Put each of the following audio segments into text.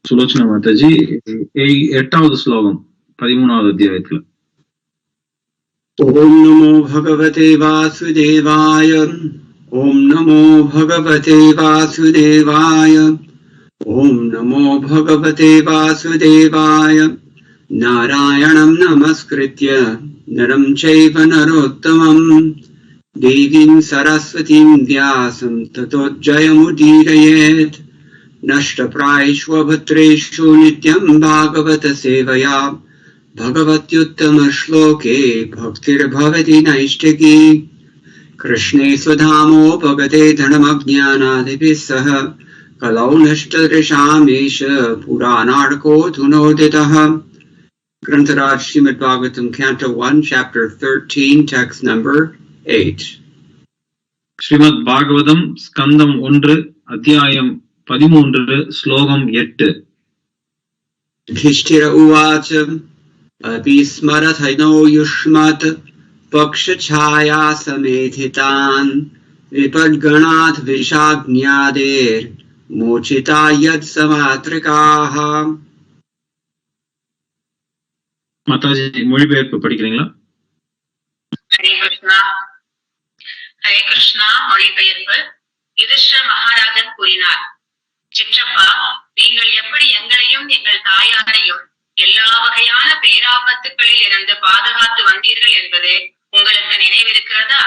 சுலோச்சனா மாதாஜி 8வது ஸ்லோகம் 13வது அத்தியாயத்துல. ஓம் நமோ பகவதே வாசுதேவாய. ஓம் நமோ பகவதே வாசுதேவாய. ஓம் நமோ பகவதே வாசுதேவாய. நாராயணம் நமஸ்கிருத்ய நரம் சைவ நரோத்தமம் தேவீம் சரஸ்வதீம் வியாசம் ததோ ஜயமுதீரயேத். नष्टप्रायेष्वभद्रेषु नित्यं भागवत सेवया भगवत्युत्तमश्लोके भक्तिर्भवति नैष्ठिकी. कृष्णे स्वधामोपगते धनमज्ञानादिभिः सह कलौ नष्टदृशामेष पुराणार्कोऽधुनोदितः. ग्रन्थराज Srimad Bhagavatam Canto 1 Chapter 13 Text Number 8. Srimad Bhagavatam ஸ்கந்தம் 1 அத்தியாயம் 13 ஸ்லோகம் 8. युधिष्ठिर उवाच अभिस्मरथनो युष्मत् पक्षछाया समेधितान् विपद्गणात् विषाज्ञादेर् मोचिता यत् समात्रिकाः. மாதாஜி மொழிபெயர்ப்பு படிக்கிறீங்களா? ஹரே கிருஷ்ணா. ஹரே கிருஷ்ணா. மொழிபெயர்ப்பு. யுதிஷ்டிர மகாராஜன் கூறினார், சிற்றப்பா, நீங்கள் எப்படி எங்களையும் எங்கள் தாயாரையும் எல்லா வகையான பேராபத்துக்களில் இருந்து பாதுகாத்து வந்தீர்கள் என்பது உங்களுக்கு நினைவிருக்கிறதா?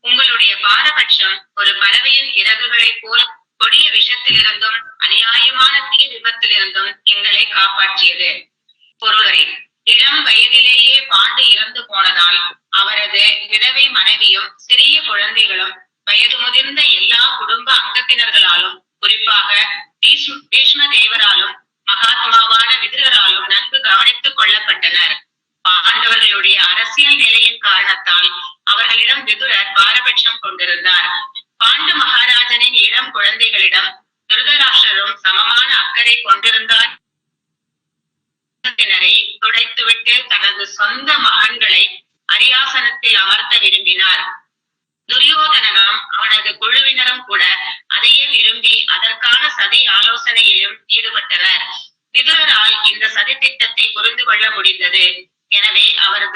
உங்களுடைய பாரபட்சம் ஒரு பறவையின் இறகுகளைப் போல் கொடிய விஷத்திலிருந்தும் அநியாயமான தீ விபத்திலிருந்தும் எங்களை காப்பாற்றியது. பொருளரை, இளம் வயதிலேயே பாண்டு இறந்து போனதால் அவரது விதவை மனைவியும் சிறிய குழந்தைகளும் வயது முதிர்ந்த எல்லா குடும்ப அங்கத்தினர்களாலும் குறிப்பாக பீஷ்ம தேவராலும் மகாத்மாவான விதுரராலும் நன்கு கவனித்துக் கொள்ளப்பட்டனர். பாண்டவர்களுடைய அரசியல் நிலையின் காரணத்தால் அவர்களிடம் விதுரர் பாரபட்சம் கொண்டிருந்தார். பாண்டு மகாராஜனின் இளம் குழந்தைகளிடம் திருதராஷ்டிரரும் சமமான அக்கறை கொண்டிருந்தார். துடைத்துவிட்டு தனது சொந்த மகன்களை அரியாசனத்தில் அமர்த்த விரும்பினார். துரியோதனனும் அவனது குழுவினரும் கூட அதையே விரும்பி அதற்கான சதி ஆலோசனையிலும் ஈடுபட்டனர். விதுரரால் இந்த சதி திட்டத்தை புரிந்து கொள்ள முடிந்தது. எனவே அவர்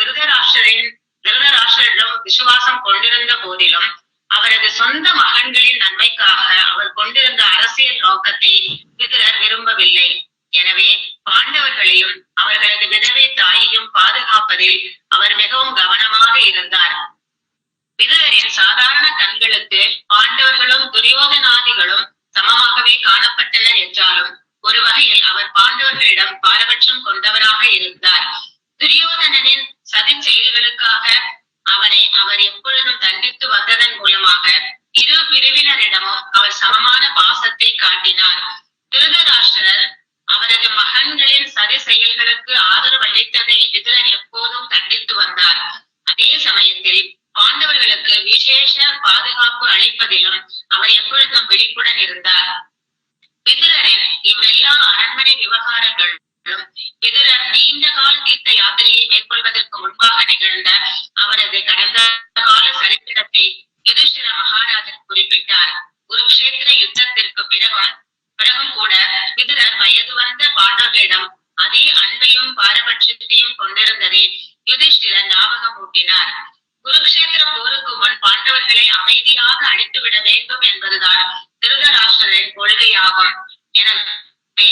திருதராஷ்டிரரிடம் விசுவாசம் கொண்டிருந்த போதிலும் அவரது சொந்த மகன்களின் நன்மைக்காக அவர் கொண்டிருந்த அரசியல் நோக்கத்தை விதுரர் விரும்பவில்லை. எனவே பாண்டவர்களையும் அவர்களது விதவை தாயையும் பாதுகாப்பதில் அவர் மிகவும் கவனமாக இருந்தார். விதுரரின் சாதாரண கண்களுக்கு பாண்டவர்களும் துரியோதனாதிகளும் சமமாகவே காணப்பட்டனர் என்றாலும் ஒரு வகையில் அவர் பாண்டவர்களிடம் பாரபட்சம் கொண்டவராக இருந்தார். துரியோதனனின் சதி செயல்களுக்காக அவனை அவர் எப்பொழுதும் தண்டித்து வந்ததன் மூலமாக இரு பிரிவினரிடமும் அவர் சமமான பாசத்தை காட்டினார். திருதராஷ்டிரர் அவரது மகன்களின் சதி செயல்களுக்கு ஆதரவு அளித்ததை விதுரர் எப்போதும் தண்டித்து வந்தார். அதே சமயத்தில் பாண்டவர்களுக்கு விசேஷ பாதுகாப்பு அளிப்பதிலும் அவர் எப்பொழுதும் விழிப்புடன் இருந்தார். விதுரரின் இவ்வெல்லா அரண்மனை விவகாரங்களும் விதுரர் நீண்ட கால தீர்த்த யாத்திரையை மேற்கொள்வதற்கு முன்பாக நிகழ்ந்த அவரது கடந்த கால சரித்திரத்தை யுதிஷ்டிர மகாராஜன் குறிப்பிட்டார். குருக்ஷேத்திர யுத்தத்திற்கு பிறகும் கூட விதுரர் வயது வந்த பாண்டவர்களிடம் அதே அன்பையும் பாரபட்சத்தையும் கொண்டிருந்ததை யுதிஷ்டிரர் ஞாபகம் ஊட்டினார். குருக்ஷேத்திர போருக்கு முன் பாண்டவர்களை அமைதியாக அழித்துவிட வேண்டும் என்பதுதான் திருதராஷ்டிரரின் கொள்கையாகும். எனவே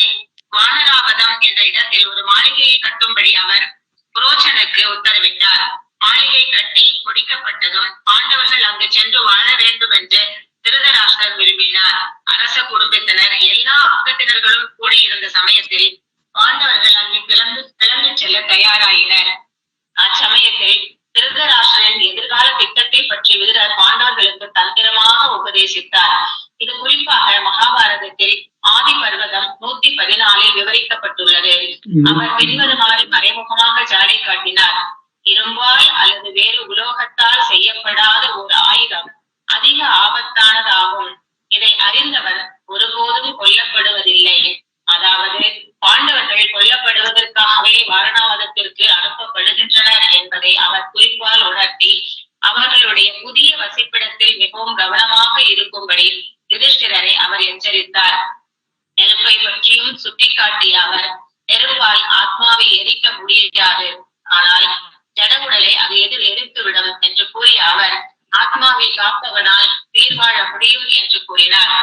வானராவதம் என்ற இடத்தில் ஒரு மாளிகையை கட்டும்படி அவர் புரோச்சனுக்கு உத்தரவிட்டார். மாளிகை கட்டி முடிக்கப்பட்டதும் பாண்டவர்கள் அங்கு சென்று வாழ வேண்டும் என்று திருதராஷ்டிரர் விரும்பினார். அரச குடும்பத்தினர் எல்லா அங்கத்தினர்களும் கூடியிருந்த சமயத்தில் பாண்டவர்கள் அங்கு கிளம்பி செல்ல தயாராயினர். அச்சமயத்தில் திருதராஷ்டிரரின் எதிர்கால திட்டத்தை பற்றி விதுரர் பாண்டவர்களுக்கு தந்திரமாக உபதேசித்தார். இது குறிப்பாக மகாபாரதத்தில் ஆதி பர்வதம் 114 விவரிக்கப்பட்டுள்ளது. அவர் பின்வருமாறு மறைமுகமாக ஜாடை காட்டினார். இரும்பால் அல்லது வேறு உலோகத்தால் செய்யப்படாத ஒரு ஆயுதம் அதிக ஆபத்தானதாகும். இதை அறிந்தவர் ஒருபோதும் கொல்லப்படுவதில்லை. அதாவது பாண்டவர்கள் கொல்லப்படுவதற்காகவே வாரணாவதத்திற்கு அனுப்பப்படுகின்றனர் என்பதை அவர் குறிப்பால் உணர்த்தி அவர்களுடைய புதிய வசிப்பிடத்தில் மிகவும் கவனமாக இருக்கும்படி யுதிஷ்டிரரை அவர் எச்சரித்தார். நெருப்பை பற்றியும் சுட்டிக்காட்டிய அவர் நெருப்பால் ஆத்மாவை எரிக்க முடியாது, ஆனால் ஜட உடலை அது எரித்துவிடும் என்று கூறிய அவர் ஆத்மாவை காப்பவனால் உயிர் வாழ முடியும் என்று கூறினார்.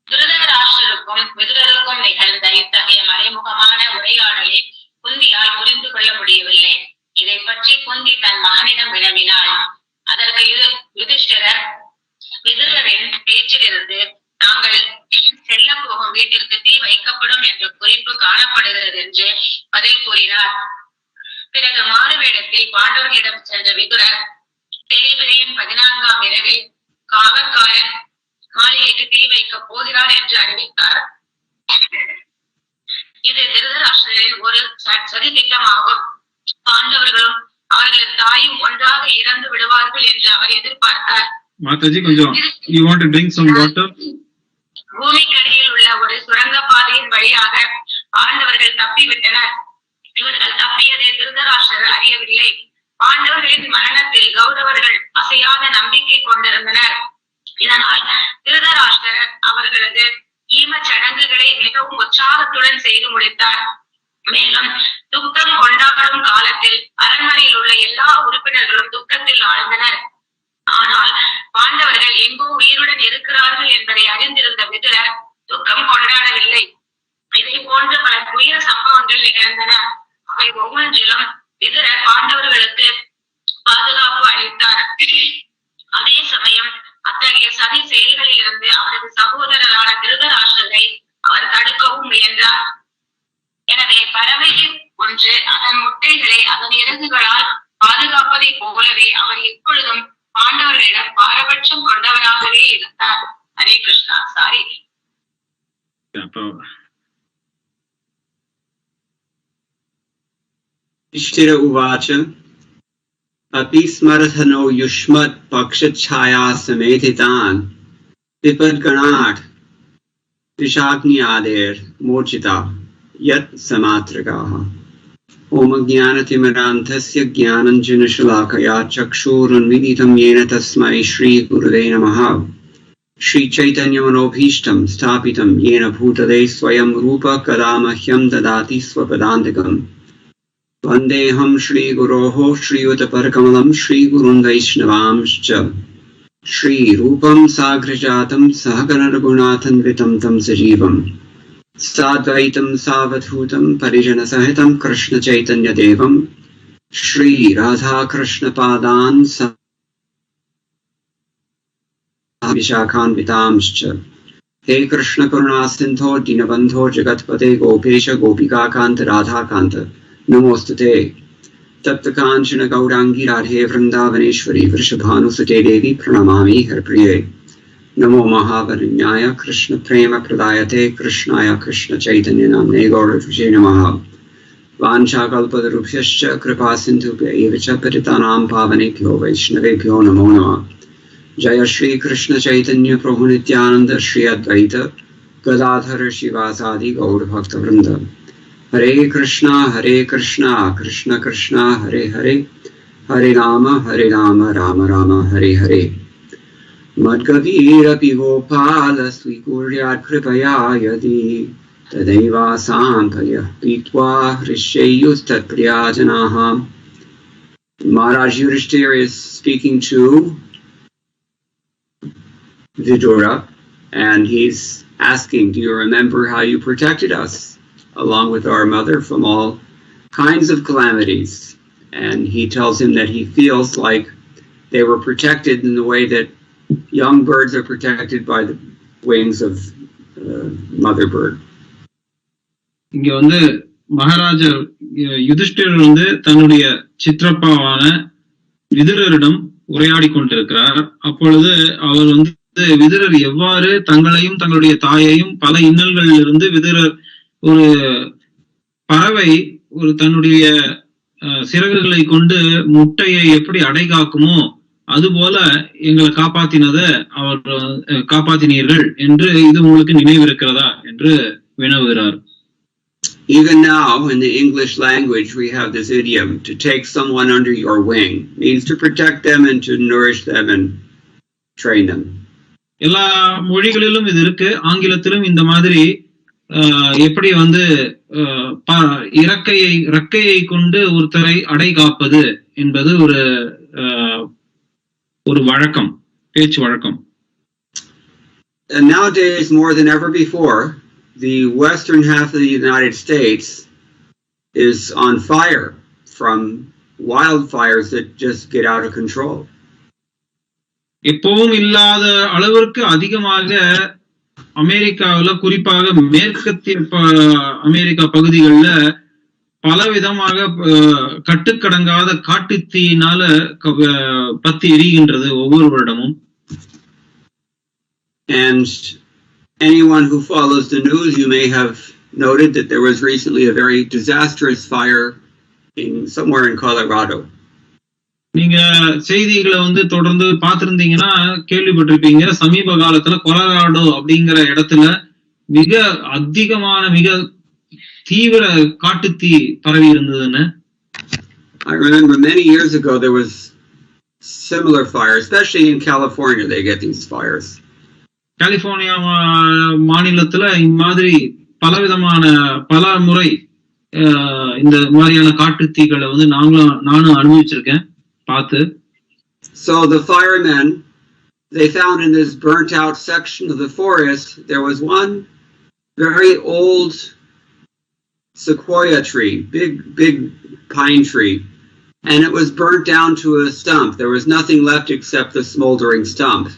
திருதராஷ்டிரருக்கும் விதுரருக்கும் நிகழ்ந்த இத்தகைய மறைமுகமான உரையாடலை குந்தியால் புரிந்து கொள்ள முடியவில்லை. இதை பற்றி குந்தி தன் மகனிடம் வினவினாள். அதற்கு யுதிஷ்டிரர் விதுரரின் பேச்சிலிருந்து நாங்கள் செல்ல போகும் வீட்டிற்கு தீ வைக்கப்படும் என்ற குறிப்பு காணப்படுகிறது என்று பதில் கூறினார். பிறகு மாறுவேடத்தில் பாண்டவர்களிடம் சென்ற விதுரர் தேய்பிரையின் 14ஆம் இரவில் காவற்காரன் மாளிகைக்கு தீ வைக்கப் போகிறார் என்று அறிவித்தார். இது திருதராஷ்டிரரின் ஒரு சதி திட்டமாகும். பாண்டவர்களும் அவர்களது தாயும் ஒன்றாக இறந்து விடுவார்கள் என்று அவர் எதிர்பார்த்தார். பூமிக்கடியில் உள்ள ஒரு சுரங்க பாதையின் வழியாக பாண்டவர்கள் தப்பிவிட்டனர். இவர்கள் தப்பியதை திருதராஷ்டிரர் அறியவில்லை. பாண்டவர்களின் மரணத்தில் கௌரவர்கள் அசையாத நம்பிக்கை கொண்டிருந்தனர். இதனால் திருதராஷ்டிரர் அவர்களது ஈம சடங்குகளை மிகவும் உற்சாகத்துடன் செய்து முடித்தார். மேலும் துக்கம் கொண்டாடும் காலத்தில் அரண்மனையில் உள்ள எல்லா உறுப்பினர்களும் துக்கத்தில் ஆழ்ந்தனர். ஆனால் பாண்டவர்கள் எங்கோ உயிருடன் இருக்கிறார்கள் என்பதை அறிந்திருந்த விதுரர் துக்கம் கொண்டாடவில்லை. இதை போன்று பல துயர சம்பவங்கள் நிகழ்ந்தன. அவை ஒவ்வொன்றிலும் விதுரர் பாண்டவர்களுக்கு பாதுகாப்பு அளித்தார். அதே சமயம் அத்தகைய சதி செயல்களில் இருந்து அவரது சகோதரரான திருதராஷ்டிரரை அவர் தடுக்கவும் முயன்றார். எனவே பறவை ஒன்று அதன் முட்டைகளை அதன் இறகுகளால் பாதுகாப்பதை போலவே அவர் எப்பொழுதும் பாண்டவர்களிடம் பாரபட்சம் கொண்டவராகவே இருந்தார். ஹரே கிருஷ்ணா. சாரி. யுதிஷ்டிர உவாச்ச अपि स्मरथनो युष्मत् पक्षच्छाया समेधितान् विपद्गणात् विषाग्न्यादेर् मोर्चिता यत् समात्रकाः ओमज्ञानतिमिरान्धस्य ज्ञानञ्जनशलाकया चक्षुरुन्मीलितं येन तस्मै श्रीगुरुवे नमः। श्रीचैतन्यमनोभीष्टं स्थापितं येन भूतले स्वयं रूप कदा मह्यं ददाति स्वपदान्तिकम्। वन्देऽहं श्रीगुरोः श्रीयुतपरकमलं श्रीगुरुन् वैष्णवांश्च। श्रीरूपं साग्रजातं सहगणरघुनाथन्वितं तं सजीवं साद्वैतं सावधूतं परिजनसहितं कृष्णचैतन्यदेवं श्रीराधाकृष्णपादान् विशाखान्वितांश्च। हे कृष्णकरुणासिन्धो दीनबन्धो जगत्पते गोपेश गोपिकाकान्त राधाकान्त नमोस्तुते। तप्तकाञ्चन गौरांगी राधे वृंदावनेश्वरी वृषभानुसुते देवी प्रणमामि हरप्रिये। नमो महावरण्याय कृष्ण प्रेम प्रदायते कृष्णाय कृष्ण चैतन्य नाम्ने गौरविषे नमः। वाञ्छाकल्पतरुभ्यश्च कृपा सिन्धुभ्यैव च पतितानां पावनेभ्यो वैष्णवेभ्यो नमो नमः। जय श्री कृष्ण चैतन्य प्रभु नित्यानंद श्री अद्वैत गदाधर शिवासादि गौर भक्तवृंद। हरे कृष्णा कृष्ण कृष्णा हरे हरे, हरे राम राम राम हरे हरे। मद्गवीरपि गोपाल स्वीकुर्यात् कृपया यदि तदैवासाम्भयः पीत्वा हृष्येयुस्तत्प्रियाजनाः। Maharaj Yudhishthira is speaking to Vidura and he's asking, do you remember how you protected us along with our mother from all kinds of calamities? And he tells him that he feels like they were protected in the way that young birds are protected by the wings of mother bird. இங்க வந்து மகாராஜர் யுதிஷ்டிரர் வந்து தன்னுடைய சிற்றப்பாவான விதுரரிடம் உரையாடி கொண்டிருக்கிறார். அப்பொழுது அவர் வந்து விதுரர் எவ்வாறு தங்களையும் தங்களுடைய தாயையும் பல இன்னல்களில் இருந்து விதுரர் ஒரு பறவை ஒரு தன்னுடைய சிறகுகளை கொண்டு முட்டையை எப்படி அடைகாக்குமோ அதுபோல எங்களை காப்பாத்தினீர்கள் என்று இது உங்களுக்கு நினைவிருக்கிறதா என்று வினவுகிறார். Even now in the English language we have this idiom, to take someone under your wing, means to protect them and to nourish them and train them. எல்லா மொழிகளிலும் இது இருக்கு. ஆங்கிலத்திலும் இந்த மாதிரி எப்படி வந்து இறக்கையை கொண்டு ஒருத்தரை அடை காப்பது என்பது ஒரு வழக்கம், பேச்சு வழக்கம். And nowadays, more than ever before, the western half of the United States is on fire from wildfires that just get out of control. எப்பவும் இல்லாத அளவிற்கு அதிகமாக அமெரிக்காவில், குறிப்பாக மேற்கத்திய அமெரிக்கா பகுதிகளில் பலவிதமாக கட்டுக்கடங்காத காட்டுத்தீயினால பத்தி எரிகின்றது ஒவ்வொரு வருடமும். And anyone who follows the news, you may have noted that there was recently a very disastrous fire somewhere in Colorado. நீங்க செய்திகளை வந்து தொடர்ந்து பார்த்திருந்தீங்கன்னா கேள்விப்பட்டிருப்பீங்க, சமீப காலத்துல கொலராடோ அப்படிங்கிற இடத்துல மிக அதிகமான மிக தீவிர காட்டுத்தீ பரவி இருந்ததுன்னு. I remember many years ago there was similar fire, especially in California they get these fires. California மாநிலத்துல இம்மாதிரி பல முறை இந்த மாதிரியான காட்டுத்தீகளை வந்து நானும் அனுபவிச்சிருக்கேன், பார்த்து. So the firemen, they found in this burnt out section of the forest there was one very old sequoia tree, big pine tree, and it was burnt down to a stump. There was nothing left except the smoldering stump.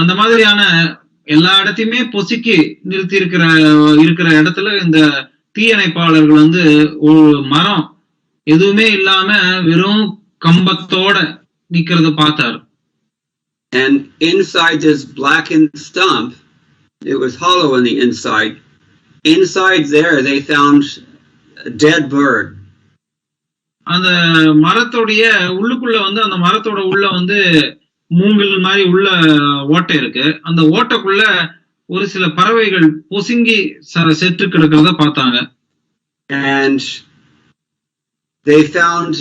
அந்த மாதிரியான எல்லா இடத்தையுமே பொசுக்கி நிறுத்தி இருக்கிற இடத்துல இந்த தீயணைப்பாளர்கள் வந்து ஒரு மரம் எதுவுமே இல்லாம வெறும் கம்பத்தோட நிக்கிறத பார்த்தார். And inside this blackened stump, it was hollow on the inside. Inside there they found a dead bird. அந்த மரத்தோடைய உள்ளுக்குள்ள வந்து அந்த மரத்தோட உள்ள வந்து மூங்கில் மாதிரி உள்ள ஓட்டை இருக்கு. அந்த ஓட்டைக்குள்ள ஒரு சில பறவைகள் பொசுங்கி செத்து கிடக்கிறத பார்த்தாங்க. And they found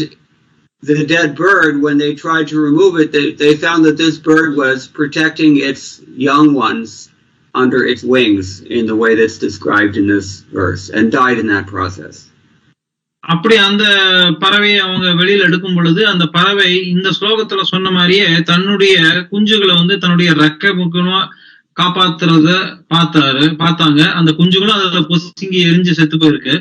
the dead bird. When they tried to remove it, they found that this bird was protecting its young ones under its wings in the way that's described in this verse, and died in that process. அப்படி அந்த பறவையை அவங்க வெளியில எடுக்கும் பொழுது அந்த பறவை இந்த ஸ்லோகத்துல சொன்ன மாதிரியே தன்னுடைய குஞ்சுகளை வந்து தன்னுடைய ரெக்க முக்கியமா காப்பாத்துறத பார்த்தாங்க. அந்த குஞ்சுகளும் அதுல பொசுங்கி எரிஞ்சு செத்து போயிருக்கு.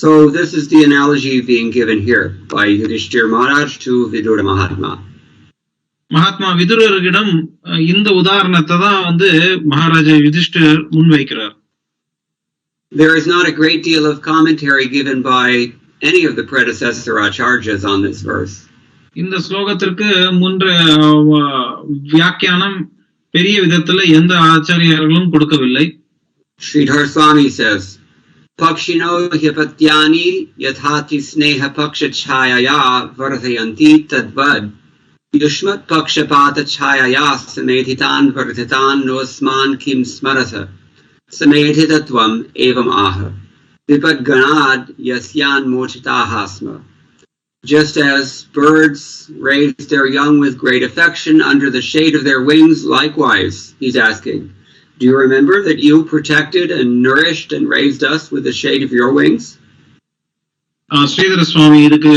So this is the analogy being given here by Yudhishthira Maharaj to Vidura Mahatma. Mahatma விதுரரிடம் இந்த உதாரணத்தை தான் வந்து மகாராஜா யுதிஷ்டிரர் முன்வைக்கிறார். There is not a great deal of commentary given by any of the predecessor acharyas on this verse. இந்த ஸ்லோகத்திற்கு முன்ற வியாக்கியானம் பெரிய விதத்துல எந்த ஆச்சாரியர்களும் கொடுக்கவில்லை. Sridhar Swami says, Pakshino hyapatyani yathati sneha paksha chhayaya vardhayanti tadvad yushmat pakshapata chhayaya samedhitan vardhitan nosman kim smarasa samedhitatvam evam aha vipad ganad yasyan mochitahasma. Just as birds raise their young with great affection under the shade of their wings, likewise, he's asking, do you remember that you protected and nourished and raised us with the shade of your wings? Sridhara சுவாமி இதுக்கு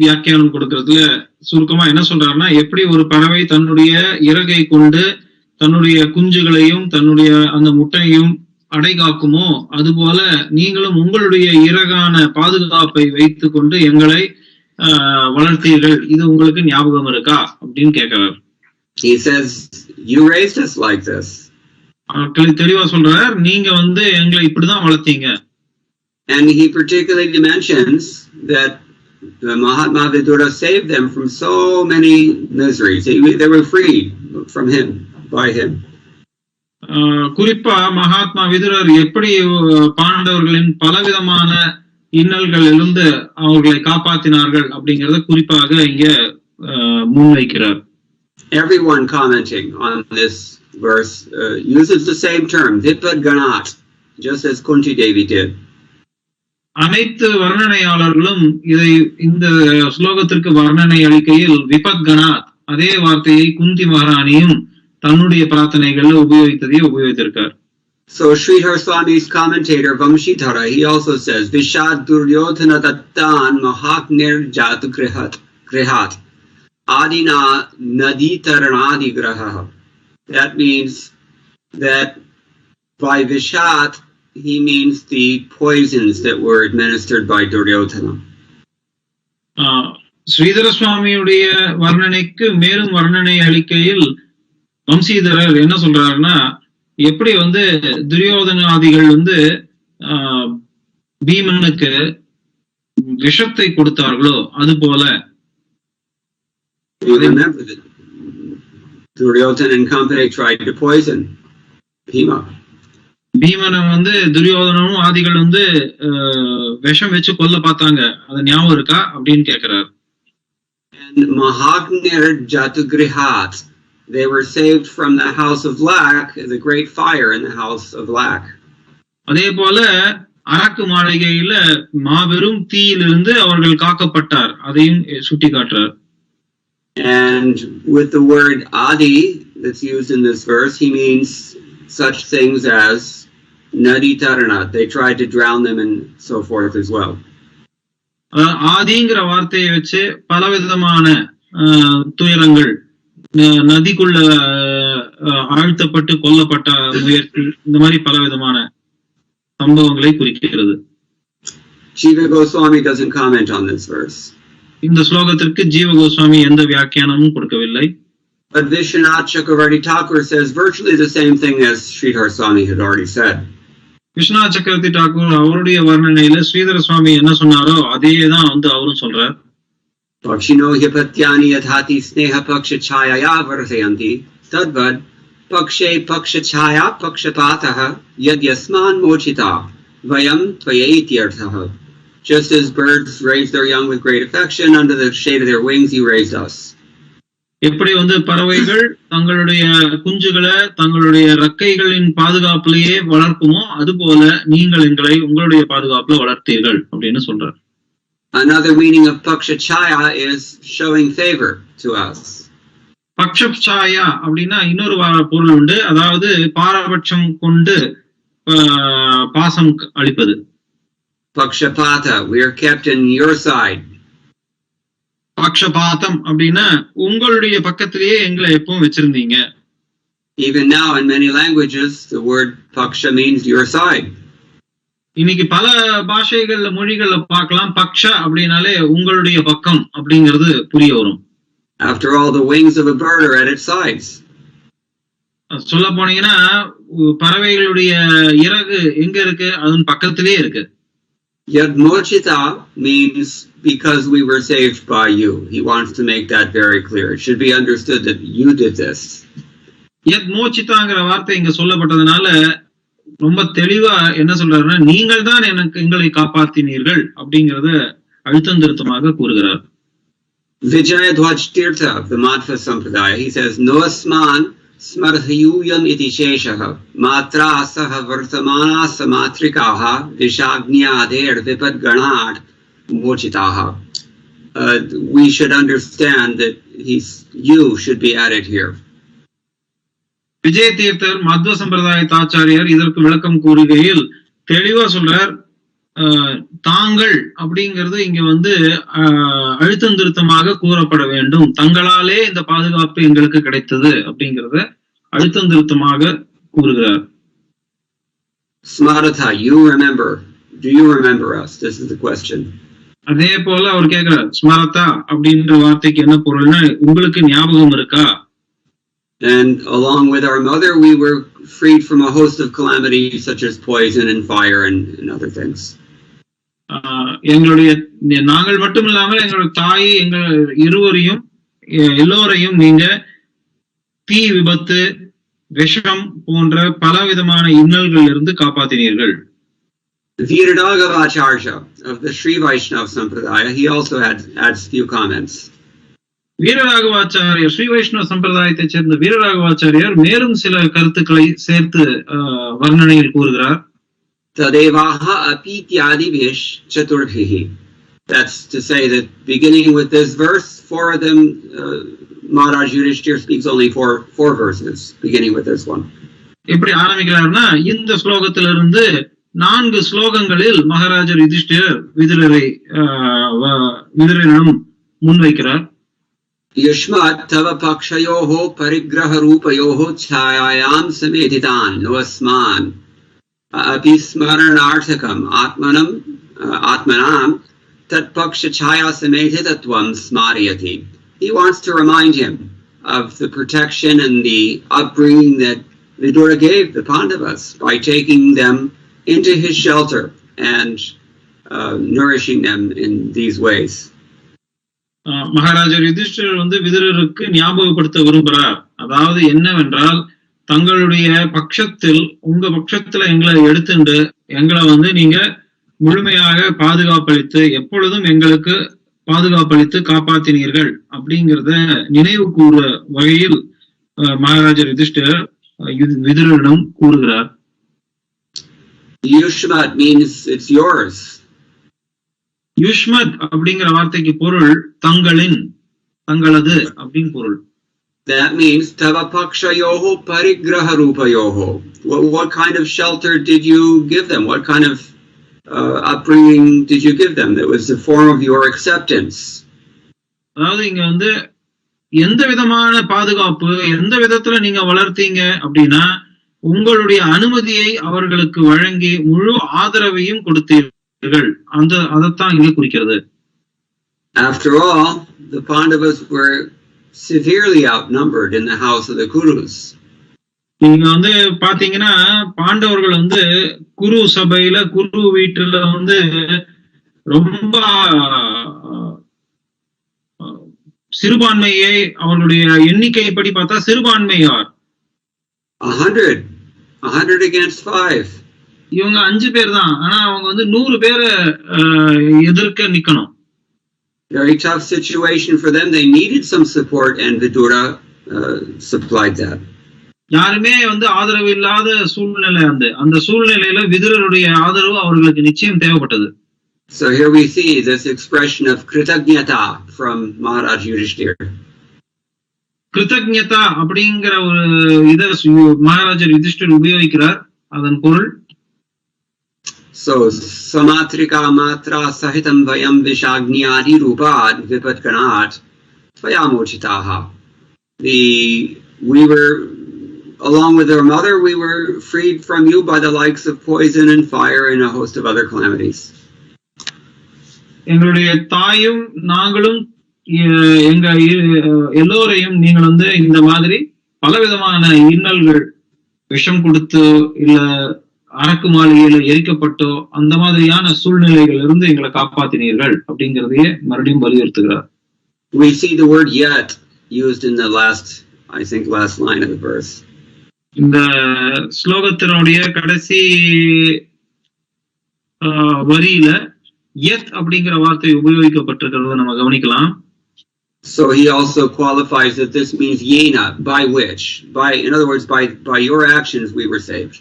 வியாக்கியானம் கொடுக்கறதுல சுருக்கமா என்ன சொல்றாருன்னா, எப்படி ஒரு பறவை தன்னுடைய இறகை கொண்டு தன்னுடைய குஞ்சுகளையும் தன்னுடைய அந்த முட்டையும் அடை காக்குமோ அதுபோல நீங்களும் உங்களுடைய இறகான பாதுகாப்பை வைத்துக் கொண்டு எங்களை வளர்த்தீர்கள், இது உங்களுக்கு ஞாபகம் இருக்கா அப்படின்னு கேட்கிறார். He says, you raised us like this. தெளிவா சொல்றார், நீங்க வந்து எங்களை இப்படிதான் வளர்த்தீங்க. And he particularly mentions that the Mahatma Vidura saved them from so many miseries. They were freed from him, by him. குறிப்பா மகாத்மா விதுரர் எப்படி பாண்டவர்களின் பலவிதமான இன்னல்களிலிருந்து அவர்களை காப்பாற்றினார்கள் அப்படிங்கறத குறிப்பாக இங்க முன்வைக்கிறார். Everyone commenting on this verse uses the same term, Vipad Ganat, just as Kunti Devi did. அனைத்து வர்ணனையாளர்களும் இந்த ஸ்லோகத்திற்கு வர்ணனை அளிக்கையில் விபத் கணாத் அதே வார்த்தையை குந்தி மகாராணியும் தன்னுடைய பிரார்த்தனைகள்ல உபயோகித்திருக்கார். So Sridhar Swami's commentator Vamshidhara, he also says Vishad Duryodhana Dattan Mahatnir Jatu Grihat Adina Nadi Taranadi Graha. That means that by Vishad he means the poisons that were administered by Duryodhana. Sridhara சுவாமியுடைய வர்ணனைக்கு மேலும் வர்ணனை அளிக்கையில் வம்சீதரர் என்ன சொல்றாருன்னா, எப்படி துரியோதனாதிகள் பீமனுக்கு விஷத்தை கொடுத்தார்களோ அது போல. Duryodhana and company tried to poison Bhima. பீமனை துரியோதனும் ஆதிகள் விஷம் வச்சு கொல்ல பார்த்தாங்க, அது ஞாபகம் இருக்கா அப்படின்னு கேக்குறாரு. And Mahagnir Jatugrihat, they were saved from the house of lack, the great fire in the house of lack. அதே போல அரக்கு மாளிகையில மாபெரும் தீயிலிருந்து அவர்கள் காக்கப்பட்டார், அதையும் சுட்டி காட்டுறார். And with the word Adi that's used in this verse, he means such things as Nadi Tarana. They tried to drown them and so forth as well. ஆதிங்கிற வார்த்தையை வச்சு பலவிதமான துயரங்கள், நதிக்குள்ள ஆழ்த்தப்பட்டு கொல்லப்பட்ட முயற்சி, இந்த மாதிரி பலவிதமான சம்பவங்களை குறிக்கிறது. Jiva Goswami doesn't comment on this verse. இந்த ஸ்லோகத்திற்கு ஜீவ கோஸ்வாமி எந்த வியாக்கியானமும் கொடுக்கவில்லை. But Vishwanath Chakravarti Thakur says virtually the same thing as Sridhar Swami had already said. Viswanath சக்கரவர்த்தி டாக்கூர் அவருடைய வர்ணனையில ஸ்ரீதர சுவாமி என்ன சொன்னாரோ அதேதான் அவரும் சொல்றார். Pakshino hipatyani yathati sneha paksha chayaya varsayanti tadvad pakshe paksha chaya pakshapataha yad yasman mochita vayam tvayaitiyarthaha. Just as birds raise their young with great affection, under the shade of their wings you raised us. எப்படி பறவைகள் தங்களுடைய குஞ்சுகளை தங்களுடைய ரெக்கைகளின் பாதுகாப்பிலேயே வளர்க்குமோ அதுபோல நீங்கள் எங்களை உங்களுடைய பாதுகாப்புல வளர்த்தீர்கள் அப்படின்னு சொல்றார். Another meaning of paksha chaya is showing favor to us. பக்ஷ சாயா அப்படின்னா இன்னொரு பொருள் உண்டு, அதாவது பாரபட்சம் கொண்டு பாசம் அளிப்பது. Pakshapata, we are kept in your side. பக்ஷபாதம் அப்படின்னா உங்களுடைய பக்கத்திலேயே எங்களை எப்பவும் வச்சிருந்தீங்க. Even now in many languages the word paksha means your side. இன்னைக்கு பல பாஷைகள்ல மொழிகள்ல பார்க்கலாம், பக்ஷ அப்படின்னாலே உங்களுடைய பக்கம் அப்படிங்கிறது புரிய வரும். After all, the wings of a bird are at its sides. சொல்ல போனீங்கன்னா பறவைகளுடைய இறகு எங்க இருக்கு, அதன் பக்கத்திலேயே இருக்கு. Yad mochita means because we were saved by you. He wants to make that very clear. It should be understood that you did this. Yad mochitaங்கிற வார்த்தை இங்க சொல்லப்பட்டதனால ரொம்ப தெளிவா என்ன சொல்றாருன்னா, நீங்கள் தான் எங்களை காப்பாத்தினீர்கள் அப்படிங்கறத அழுத்தம் திருத்தமாக கூறுகிறார். Vijayadhwaj Tirtha of the Madhva Sampradaya, he says, Noasman Smarthayuyam iti sheshaha matra saha vartamana samatrikaha vishagnyadher vipad ganad mochitaha. We should understand that you should be added here. Vijaya Tirthar Madhva சம்பிரதாய ஆச்சாரியர் இதற்கு விளக்கம் கூறுகையில் தெளிவா சொல்றார், தாங்கள் அப்படிங்கிறது இங்க அழுத்தம் திருத்தமாக கூறப்பட வேண்டும். தங்களாலே இந்த பாதுகாப்பு எங்களுக்கு கிடைத்தது அப்படிங்கறத அழுத்தம் திருத்தமாக கூறுகிறார். Smartha, you remember. Do you remember us? This is the question. அதே போல அவர் கேட்கிறார், ஸ்மரதா அப்படின்ற வார்த்தைக்கு என்ன பொருள்னா, உங்களுக்கு ஞாபகம் இருக்கா? And along with our mother, we were freed from a host of calamities such as poison and fire and other things. எங்களுடைய நாங்கள் மட்டும் இல்லாமல் எங்களுடைய தாய் எங்கள் இருவரையும் எல்லோரையும் நீங்க தீ விபத்து விஷம் போன்ற பலவிதமான இன்னல்கள் இருந்து காப்பாத்தினீர்கள். Veeraragavacharya of the Sri Vaishnava Sampradaya, he also adds few comments. Veeraraghavachariar Sri வைஷ்ணவ சம்பிரதாயத்தை சேர்ந்த வீரராகவாச்சாரியர் மேலும் சில கருத்துக்களை சேர்த்து வர்ணனையில் கூறுகிறார். Tadevaha apityadivish chaturbhihi. That's to say that beginning with this verse, 4 of them Maharaj Yudhishthira speaks only four verses, beginning with this one. எப்படி ஆரம்பிக்கிறார்னா இந்த ஸ்லோகத்திலிருந்து 4 ஸ்லோகங்களில் மகாராஜர் யுதிஷ்டிரர் விதுரரிடம் முன்வைக்கிறார். Yushmat tava pakshayoho parigraha rupayoho chayayam samedhitan noasman api smaranarthakam atmanam tat paksha chaya samedhitatvam smariyati. He wants to remind him of the protection and the upbringing that Vidura gave the Pandavas by taking them into his shelter and nourishing them in these ways. மகாராஜர் யுதிஷ்டிரர் விதுரருக்கு ஞாபகப்படுத்த விரும்புகிறார். அதாவது என்னவென்றால், தங்களுடைய பட்சத்தில் உங்க பட்சத்துல எங்களை எடுத்துண்டு எங்களை நீங்க முழுமையாக பாதுகாப்பளித்து எப்பொழுதும் எங்களுக்கு பாதுகாப்பளித்து காப்பாத்தினீர்கள் அப்படிங்கிறத நினைவு கூற வகையில் மகாராஜர் யுதிஷ்டிரர் விதுரரிடம் கூறுகிறார். Yushmat means it's yours. யுஷ்மத் அப்படிங்கிற வார்த்தைக்கு பொருள் தங்களின், தங்களது அப்படின்னு பொருள். That means tava pakshayoho parigraha rupayoho. What kind of shelter did you give them? What kind of upbringing did you give them that was the form of your acceptance? அதாவது இங்க எந்த விதமான பாதுகாப்பு, எந்த விதத்துல நீங்க வளர்த்தீங்க அப்படின்னா உங்களுடைய அனுமதியை அவர்களுக்கு வழங்கி முழு ஆதரவையும் கொடுத்தீர்கள். அதைத்தான் இங்க குறிக்கிறது. After all, the Pandavas were severely outnumbered in the house of the Kurus. நீங்க பாத்தீங்கன்னா பாண்டவர்கள் குரு சபையில குரு வீட்டுல ரொம்ப சிறுபான்மையை அவர்களுடைய எண்ணிக்கைப்படி பார்த்தா சிறுபான்மையார் 100 against 5. இவங்க 5 பேர் தான். ஆனா அவங்க 100 பேரை எதிர்க்க நிக்கணும். Very tough situation for them. They needed some support and Vidura supplied that. யாருமே ஆதரவு இல்லாத சூழ்நிலை, அந்த சூழ்நிலையில விதுரருடைய ஆதரவு அவர்களுக்கு நிச்சயம் தேவைப்பட்டது. So here we see this expression of kritagnyata from Maharaj Yudhishthira. கிருத்தஜ்ஞதா அப்படிங்கிற ஒரு இத மகாராஜர் யுதிஷ்டிரர் உபயோகிக்கிறார். அதன் பொருள் So samatrika matra sahitam vayam vishagniyadi rupad vipatkanat vayamochitaha. We were, along with our mother, we were freed from you by the likes of poison and fire and a host of other calamities. எங்களுடைய தாயும் நாங்களும் எங்க எல்லோரையும் நீங்கள் இந்த மாதிரி பலவிதமான இன்னல்கள், விஷம் கொடுத்து இல்ல அரக்கு மாளிகையில எரிக்கப்பட்டோ அந்த மாதிரியான சூழ்நிலைகள் இருந்து எங்களை காப்பாத்தினீர்கள் அப்படிங்கறதையே மறுபடியும் வலியுறுத்துகிறார். We see the word yet used in the last line of the verse. இந்த ஸ்லோகத்தினுடைய கடைசி வரியில yet அப்படிங்கிற வார்த்தை உபயோகிக்கப்பட்டிருக்கிறத நம்ம கவனிக்கலாம். So he also qualifies that this means yena, by which, in other words, by your actions we were saved.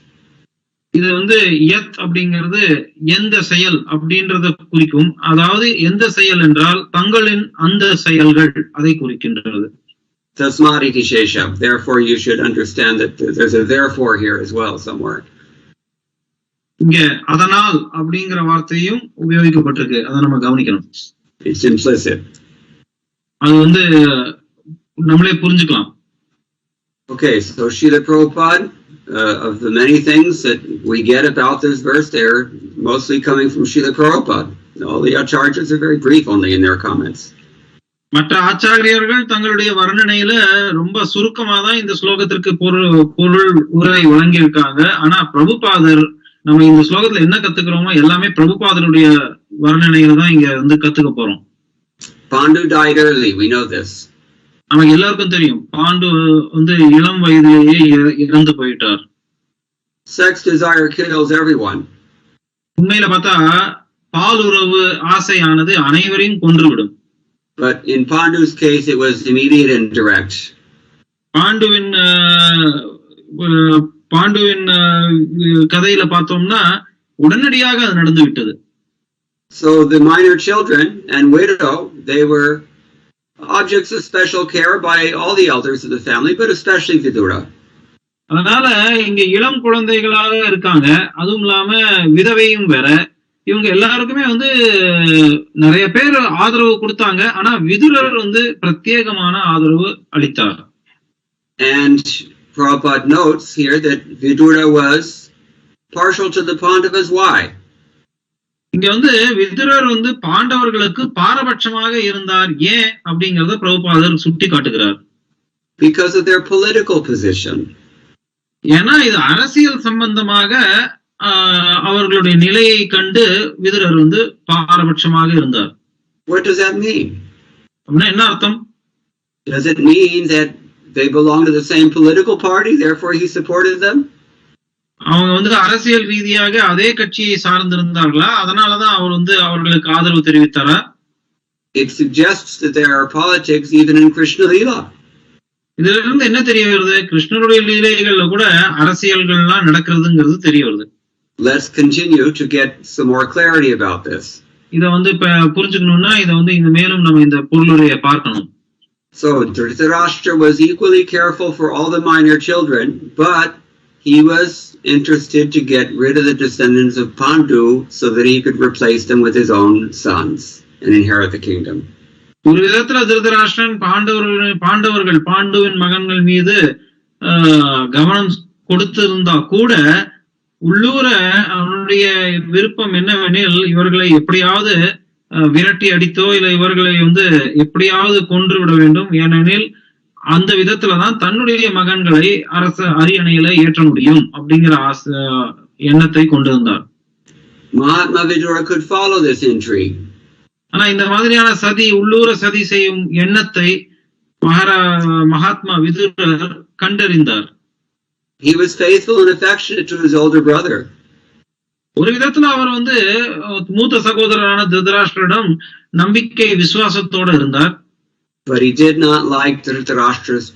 இது yet அப்படிங்கிறது எந்த செயல் அப்படின்றத குறிக்கும். அதாவது எந்த செயல் என்றால் தங்களின் அந்த செயல்கள் அதை குறிக்கின்றது. Tasmariti shesha. Therefore you should understand that there's a therefore here as well somewhere. இங்க அதனால் அப்படிங்கிற வார்த்தையும் உபயோகிக்கப்பட்டிருக்கு. அதை நம்ம கவனிக்கணும். It's implicit. அது நம்மளே புரிஞ்சுக்கலாம். Okay, so Srila Prabhupada, of the many things that we get about this verse, they're mostly coming from Srila Prabhupada. All the acharyas are very brief only in their comments. மற்ற ஆச்சாரியர்கள் தங்களுடைய வர்ணனையில ரொம்ப சுருக்கமா தான் இந்த ஸ்லோகத்திற்கு பொருள் உரை வழங்கியிருக்காங்க. ஆனா பிரபுபாதர் நம்ம இந்த ஸ்லோகத்துல என்ன கத்துக்கிறோமோ எல்லாமே பிரபுபாதருடைய வர்ணனையில தான் இங்க கத்துக்க போறோம். Pandu died early, we know this. நமக்கு எல்லாருக்கும் தெரியும், பாண்டு இளம் வயதிலேயே இறந்து போயிட்டார். Sex desire kills everyone. உண்மையில பார்த்தா பாலுறவு ஆசையானது அனைவரையும் கொன்றுவிடும். But in Pandu's case it was immediate and direct. பாண்டுவின் கதையில பார்த்தோம்னா உடனடியாக அது நடந்து விட்டது. So the minor children and widow, they were objects of special care by all the elders of the family, but especially Vidura. அதனால இங்க இளம் குழந்தைகளாக இருக்காங்க, அதுவும் இல்லாம விதவையும் வேற. இவங்க எல்லாருக்குமே வந்து நிறைய பேர் ஆதரவு கொடுத்தாங்க. ஆனா விதுரர் வந்து பிரத்யேகமான ஆதரவு அளித்தார். And Prabhupada notes here that Vidura was partial to the Pandavas. Why? இங்க வந்து விதுரர் வந்து பாண்டவர்களுக்கு பாரபட்சமாக இருந்தார். ஏன் அப்படிங்கறத பிரபுபாதர் சுட்டி காட்டுகிறார். Because of their political position. ஏன்னா இது அரசியல் சம்பந்தமாக அவர்களுடைய நிலையை கண்டு விதுரர் வந்து பாரபட்சமாக இருந்தார். What does that mean? அப்படின்னா என்ன அர்த்தம்? Does it mean that they belong to the same political party, therefore he supported them? அவங்க வந்து அரசியல் ரீதியாக அதே கட்சியை சார்ந்திருந்தார்களா, அதனாலதான் அவர் வந்து அவர்களுக்கு ஆதரவு தெரிவித்தாரா? It suggests that there are politics even in Krishna Leela. இதுல இருந்து என்ன தெரிய வருது? கிருஷ்ணருடைய லீலைகள்ல கூட அரசியல்கள்லாம் நடக்கிறதுங்கிறது தெரிய வருது. Let's continue to get some more clarity about this. இத வந்து இப்ப புரிஞ்சுக்கணும்னா இத வந்து இந்த மேலும் நம்ம இந்த பொருளுரையை பார்க்கணும். So Dhritarashtra was equally careful for all the minor children, but he was interested to get rid of the descendants of Pandu so that he could replace them with his own sons and inherit the kingdom. ஒரு விதத்துல திருதராஷ்டிரன் பாண்டவர்கள் பாண்டுவின் மகன்கள் மீது கவனம் கொடுத்திருந்தா கூட உள்ளூர அவனுடைய விருப்பம் என்னவெனில் இவர்களை எப்படியாவது விரட்டி அடித்தோ இல்ல இவர்களை வந்து எப்படியாவது கொன்று விட வேண்டும். ஏனெனில் அந்த விதத்துலதான் தன்னுடைய மகன்களை அரச அரியணையில ஏற்ற முடியும் அப்படிங்கிற எண்ணத்தை கொண்டிருந்தார். Mahatma Vidura could follow this intrigue. ஆனா இந்த மாதிரியான சதி உள்ளூர சதி செய்யும் எண்ணத்தை மகாத்மா விதுரர் கண்டறிந்தார். He was faithful and affectionate to his older brother. ஒரு விதத்துல அவர் வந்து மூத்த சகோதரரான திருதராஷ்டிரனிடம் நம்பிக்கை விசுவாசத்தோட இருந்தார். But he did not like Dhritarashtra's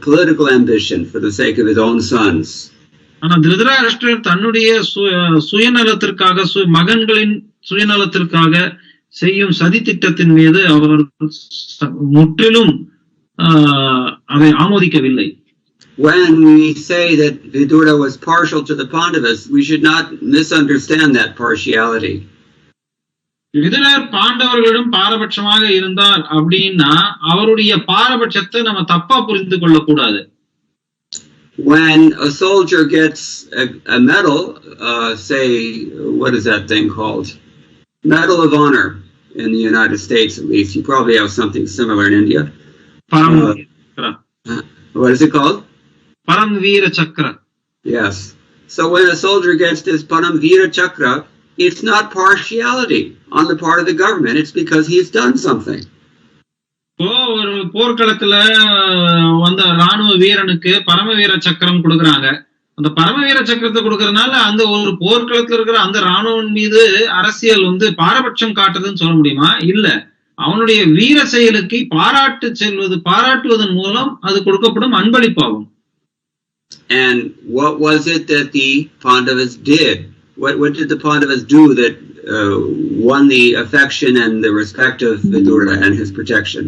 political ambition for the sake of his own sons. ஆனா திருதராஷ்டிரர் தன்னுடைய சுயநலத்திற்காக மகன்களின் சுயநலத்திற்காக செய்யும் சதி திட்டத்தின் மீது அவர் முற்றிலும் அதை ஆமோதிக்கவில்லை. When we say that Vidura was partial to the Pandavas, we should not misunderstand that partiality. விதுரர் பாண்டவர்களிடம் பாரபட்சமாக இருந்தார் அப்படின்னா அவருடைய பாரபட்சத்தை நம்ம தப்பா புரிந்து கொள்ள கூடாது. When a soldier gets a medal, say, what is that thing called? Medal of Honor in the United States, at least. You probably have something similar in India. What is it called? Param Veera Chakra. Yes. So when a soldier gets this Param Veera Chakra, it's not partiality on the part of the government. It's because he's done something. ஒரு போர்க்களத்துல வந்த ராணுவ வீரனுக்கு பரமவீர சக்கரம் கொடுக்கறாங்க. அந்த பரமவீர சக்கரத்தை கொடுக்கறதுனால அந்த ஒரு போர்க்களத்துல இருக்கிற அந்த ராணுவன் மீது அரசியல் வந்து பாரபட்சம் காட்டுதுன்னு சொல்ல முடியுமா? இல்ல, அவனுடைய வீர செயலுக்கு பாராட்டுவதன் மூலம் அது கொடுக்கப்படும் அன்பளிப்பாகும். And what was it that the Pandavas did? What did the Pandavas do that won the affection and the respect of Vidura and his protection?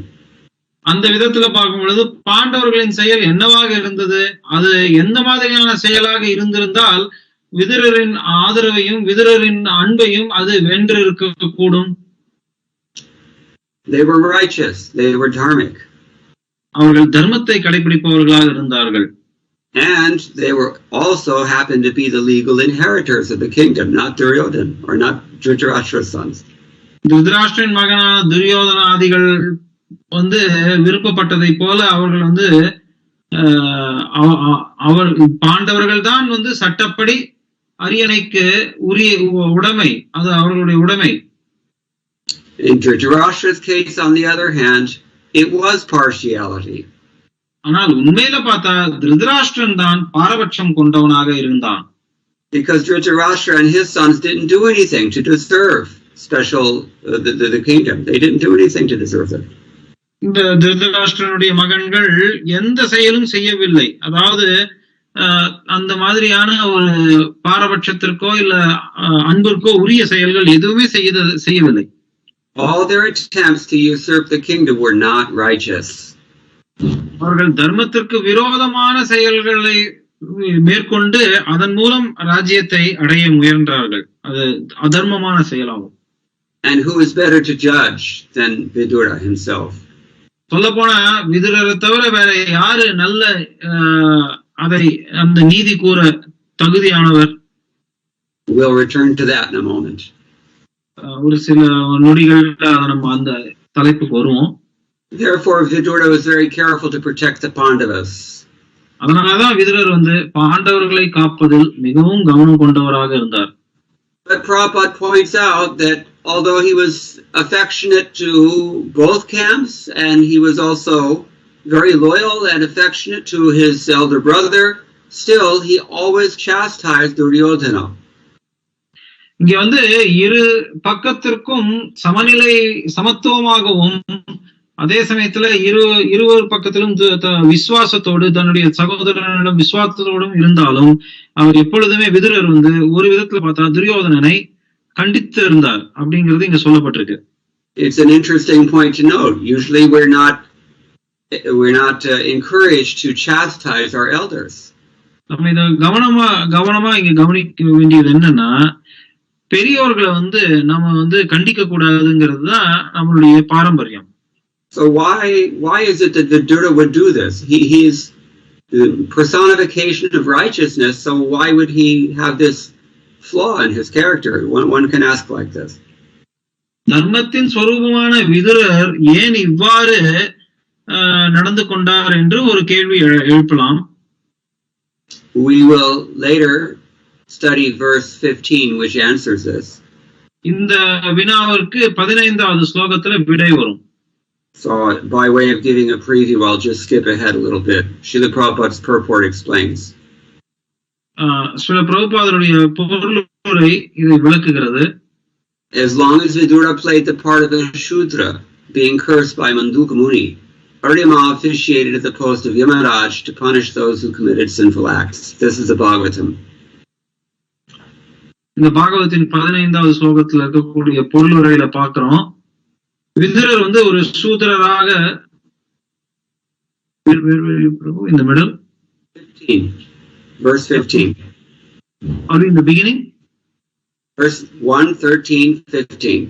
அந்த விதத்துல பார்க்கும் பொழுது பாண்டவர்களின் செயல் என்னவாக இருந்தது? அது எந்த மாதிரியான செயலாக இருந்திருந்தால் விதுரரின் ஆதரவையும் விதுரரின் அன்பையும் அது வென்று இருக்க கூடும்? They were righteous. They were dharmic. அவர்கள் தர்மத்தை கடைபிடிப்பவர்களாக இருந்தார்கள். And they were also happened to be the legal inheritors of the kingdom, not Duryodhan or not Dhritarashtra's sons. Dhritarashtra மகனான துரியோதனாதிகள் வந்து விருப்பப்பட்டதை போல அவர்கள் வந்து பாண்டவர்கள் தான் வந்து சட்டப்படி அரியணைக்கு உரிய உடைமை, அது அவர்களுடைய உடைமை. In Dhritarashtra's case, on the other hand, it was partiality. ஆனால் உண்மையில பார்த்தா திருதராஷ்டிரன் தான் பாரபட்சம் கொண்டவனாக இருந்தான். Because Dhritarashtra and his sons didn't do anything to deserve the kingdom. They didn't do anything to deserve it. இந்த திருதராஷ்டிரனுடைய மகன்கள் எந்த செயலும் செய்யவில்லை. அதாவது அந்த மாதிரியான ஒரு பாரபட்சத்திற்கோ இல்ல அன்பிற்கோ உரிய செயல்கள் எதுவுமே செய்யவில்லை. All their attempts to usurp the kingdom were not righteous. அவர்கள் தர்மத்திற்கு விரோதமான செயல்களை மேற்கொண்டு அதன் மூலம் ராஜ்யத்தை அடைய முயன்றார்கள். அது அதர்மமான செயலாகும். And who is better to judge than Vidura himself? சொல்ல போனா விதுரரை தவிர வேற யாரு நல்ல அதை அந்த நீதி கூற தகுதியானவர்? We'll return to that in a moment. ஒரு சில நொடிகள் நம்ம அந்த தலைப்புக்கு வருவோம். Therefore, Vidura was very careful to protect the Pandavas. அதனாலதான் விதுரர் பாண்டவர்களை காப்பதில் மிகவும் கவனம் கொண்டவராக இருந்தார். But Prabhupada points out that although he was affectionate to both camps, and he was also very loyal and affectionate to his elder brother, still he always chastised Duryodhana. இங்க இரு பக்கத்திற்கும் சமத்துவமாகவும் அதே சமயத்துல இருவர் பக்கத்திலும் விசுவாசத்தோடு தன்னுடைய சகோதரனிடம் விசுவாசத்தோடும் இருந்தாலும் அவர் எப்பொழுதுமே விதுரர் ஒரு விதத்துல பார்த்தா துரியோதனனை கண்டித்து இருந்தார் அப்படிங்கிறது இங்க சொல்லப்பட்டிருக்கு. It's an interesting point to note. Usually we're not encouraged to chastise our elders. நம்ம இத கவனமா இங்க கவனிக்க வேண்டியது என்னன்னா, பெரியோர்களை நம்ம கண்டிக்க கூடாதுங்கிறது தான் நம்மளுடைய பாரம்பரியம். So why is it that Vidura would do this? He is the personification of righteousness, so why would he have this flaw in his character? One can ask like this. தர்மத்தின் ஸ்வரூபமான விதுரர் ஏன் இவ்வாறு நடந்து கொண்டார் என்று ஒரு கேள்வி எழுப்பலாம். We will later study verse 15 which answers this. இந்த வினாவிற்கு 15வது ஸ்லோகத்துல விடை வரும். So by way of giving a preview, I'll just skip ahead a little bit. Srila Prabhupada's purport explains. Srila Prabhupadaruடைய பொருளுரை இதை விளக்குகிறது. As long as Vidura played the part of a Shudra, being cursed by Manduka Muni, Arjuna officiated at the post of Yamaraj to punish those who committed sinful acts. This is the Bhagavatam. இந்த பாகவத்தின் 15வது ஸ்லோகத்துல இருக்கக்கூடிய பொருளுரையில பார்க்கிறோம். விதுரர் ஒரு சூத்திரராக in the middle 15 verse 15 or in the beginning verse 1:13-15.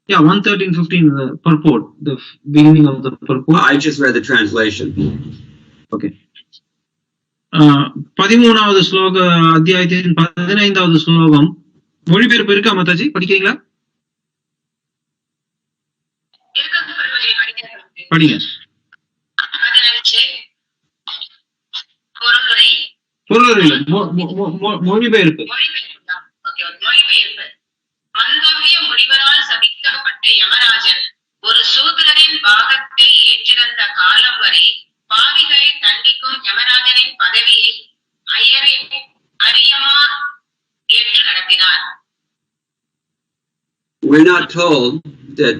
Yeah, 1:13-15 the purport, the beginning of the purport. I just read the translation. Okay. 13வது ஸ்லோக அத்தியாயத்தின் 15வது ஸ்லோகம் மொழிபெயர்ப்பு இருக்கா மாதாஜி, படிக்கிறீங்களா? படிங்க. பொருளுரை மொழிபெயர்ப்பு. மந்தவிய முனிவரால் சபிக்கப்பட்ட யமராஜன் ஒரு சூத்திரரின் பாகத்தை ஏற்றிருந்த காலம் வரை பாவிகளை தண்டிக்கும் யமராஜனின் பதவியை அறியமா ஏற்று நடத்தினார். We're not told that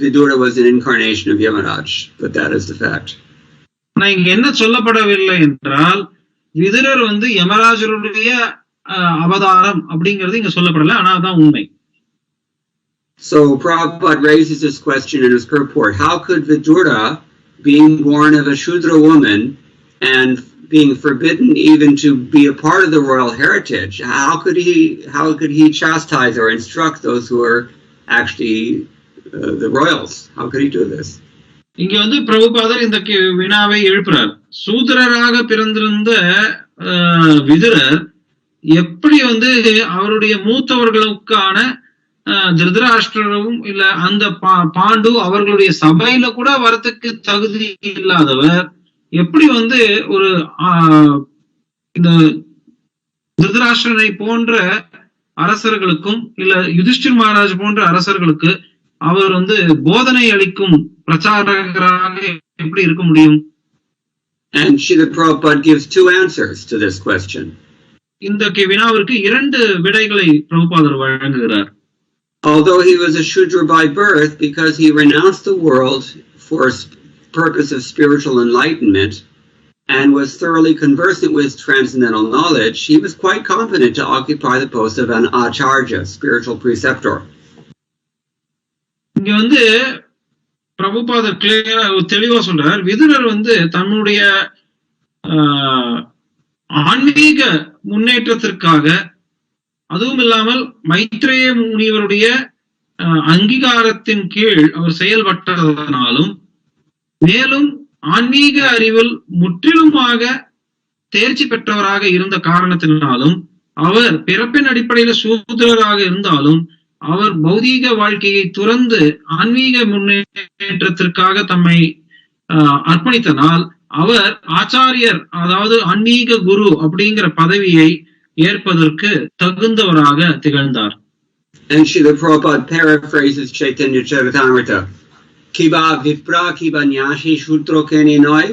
Vidura was an incarnation of Yamaraj, but that is the fact. ஆனா இங்க என்ன சொல்லப்படவில்லை என்றால் விதுரர் யமராஜருடைய அவதாரம் அப்படிங்கிறது இங்க சொல்லப்படல, ஆனா அதான் உண்மை. So Prabhupada raises this question in his purport. How could Vidura, being born of a Shudra woman and being forbidden even to be a part of the royal heritage, how could he chastise or instruct those who are actually the royals? How could he do this? இங்க பிரபுபாதர் இந்த வினாவை எழுப்புறார். சூத்திரராக பிறந்திருந்த விதுரர் எப்படி அவருடைய மூத்தவர்களுக்கான திருதராஷ்டிரரும் இல்ல அந்த bond அவர்களுடைய சபையில கூட வரத்துக்கு தகுதி இல்லாதவர் எப்படி ஒரு இந்த திருதராஷ்டிரனை போன்ற அரசர்களுக்கும் இல்ல யுதிஷ்டிர் மகாராஜ் போன்ற அரசர்களுக்கு அவர் போதனை அளிக்கும் பிரச்சாரகராக எப்படி இருக்க முடியும்? And Srila Prabhupada gives two answers to this question. இந்த வினாவிற்கு 2 விடைகளை பிரபுபாதர் வழங்குகிறார். Although he was a Shudra by birth, because he renounced the world for purpose of spiritual enlightenment and was thoroughly conversant with transcendental knowledge, he was quite competent to occupy the post of an acharya, spiritual preceptor. இங்க வந்து பிரபுபாதர் கிளியரா தெளிவா சொல்றார், விதுரர் வந்து தன்னுடைய ஆன்மீக முன்னேற்றத்திற்காக, அதுவும் இல்லாமல் மைத்ரேய முனிவருடைய அங்கீகாரத்தின் கீழ் அவர் செயல்பட்டதனாலும், மேலும் ஆன்மீக அறிவில் முற்றிலுமாக தேர்ச்சி பெற்றவராக இருந்த காரணத்தினாலும், அவர் பிறப்பின் அடிப்படையில் சூத்திரராக இருந்தாலும் அவர் பௌதீக வாழ்க்கையை துறந்து ஆன்மீக முன்னேற்றத்திற்காக தம்மை அர்ப்பணித்தனால் அவர் ஆச்சாரியர், அதாவது ஆன்மீக குரு அப்படிங்கிற பதவியை ஏற்பதற்கு தகுந்தவராக திகழ்ந்தார். And Srila Prabhupada paraphrases Chaitanya Charitamrita. Kiba vipra kiba nyashi shutro kene noy,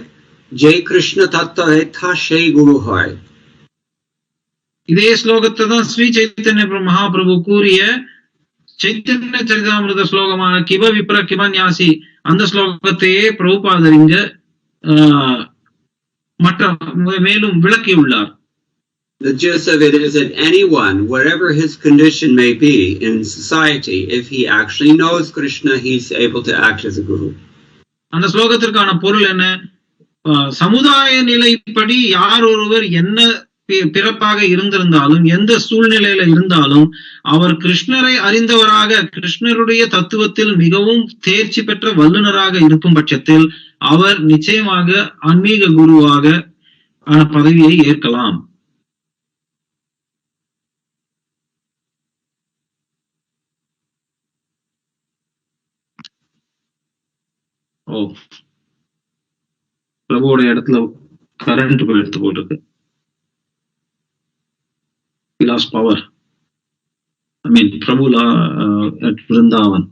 Jai Krishna tattva etha shei guru hoy. இதே ஸ்லோகத்தை தான் ஸ்ரீ சைத்தன்ய மகாபிரபு கூறிய சைத்தன்ய சரிதாமிருத ஸ்லோகமான கிப விப்ர கிப ஞாசி, அந்த ஸ்லோகத்தையே பிரபுபாதர் இங்க மற்ற மேலும் விளக்கியுள்ளார். The gist of it is that anyone, wherever his condition may be in society, if he actually knows Krishna, he's able to act as a guru. அந்த ஸ்லோகத்திற்கான பொருள் என்ன? சமுதாய நிலைப்படி யார் ஒருவர் என்ன பிறப்பாக இருந்திருந்தாலும், எந்த சூழ்நிலையில இருந்தாலும், அவர் கிருஷ்ணரை அறிந்தவராக, கிருஷ்ணருடைய தத்துவத்தில் மிகவும் தேர்ச்சி பெற்ற வல்லுநராக இருக்கும் பட்சத்தில் அவர் நிச்சயமாக ஆன்மீக குருவாக பதவியை ஏற்கலாம். பிரபுவோட இடத்துல கரண்ட் எடுத்து போட்டிருக்கு. He lost power. I mean, Prabhu at Vrindavan.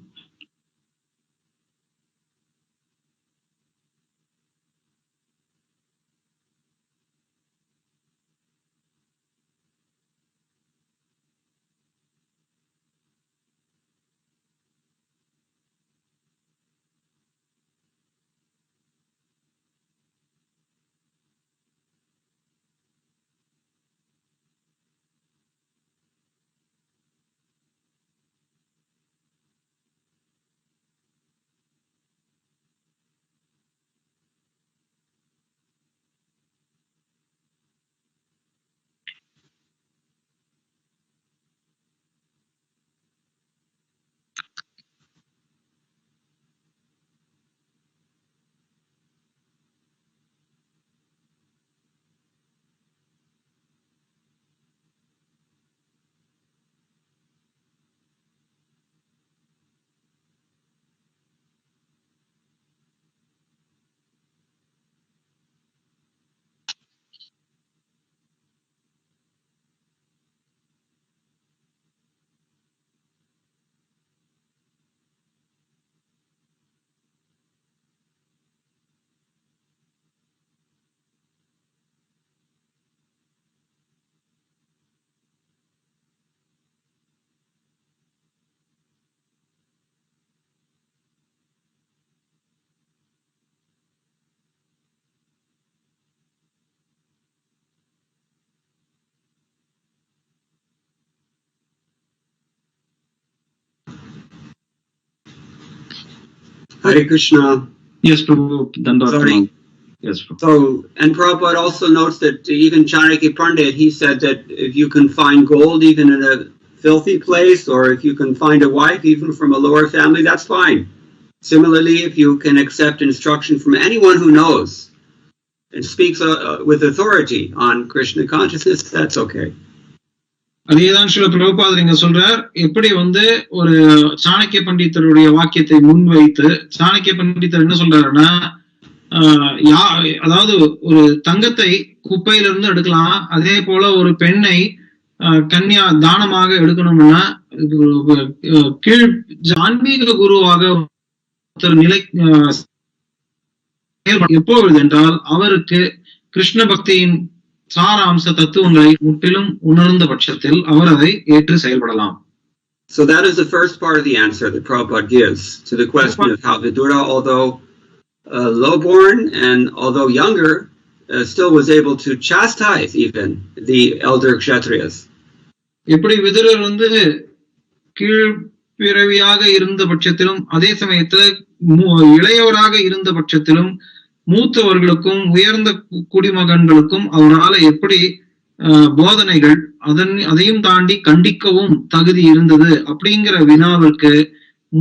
Hare Krishna. Yes, Prabhu. Sorry. Yes, Prabhu. So, and Prabhupada also notes that even Chanakya Pandit, he said that if you can find gold even in a filthy place, or if you can find a wife even from a lower family, that's fine. Similarly, if you can accept instruction from anyone who knows and speaks with authority on Krishna consciousness, that's okay. அதேதான் சில பிரபுபாதர் இங்க சொல்றார். எப்படி வந்து ஒரு சாணக்கிய பண்டிதருடைய வாக்கியத்தை முன்வைத்து சாணக்கிய பண்டிதர் என்ன சொல்றாருன்னா, அதாவது ஒரு தங்கத்தை குப்பையிலிருந்து எடுக்கலாம், அதே போல ஒரு பெண்ணை கன்யா தானமாக எடுக்கணும்னா கீழ் ஆன்மீக குருவாக நிலை எப்போது என்றால் அவருக்கு கிருஷ்ண பக்தியின் சாராம்ச தத்துவங்களை முற்றிலும் உணர்ந்த பட்சத்தில் அவர் அதை ஏற்று செயல்படலாம். So that is the first part of the answer that Prabhupada gives to the question of how Vidura, although low-born and although younger, still was able to chastise even the elder kshatriyas. எப்படி விதுரர் வந்து கீழ் பிறவியாக இருந்த பட்சத்திலும் அதே சமயத்துல இளையவராக இருந்த பட்சத்திலும் மூத்தவர்களுக்கும் உயர்ந்த குடிமகன்களுக்கும் அவரால் எப்படி போதனைகள் அதையும் தாண்டி கண்டிக்கவும் தகுதி இருந்தது அப்படிங்கிற வினாவிற்கு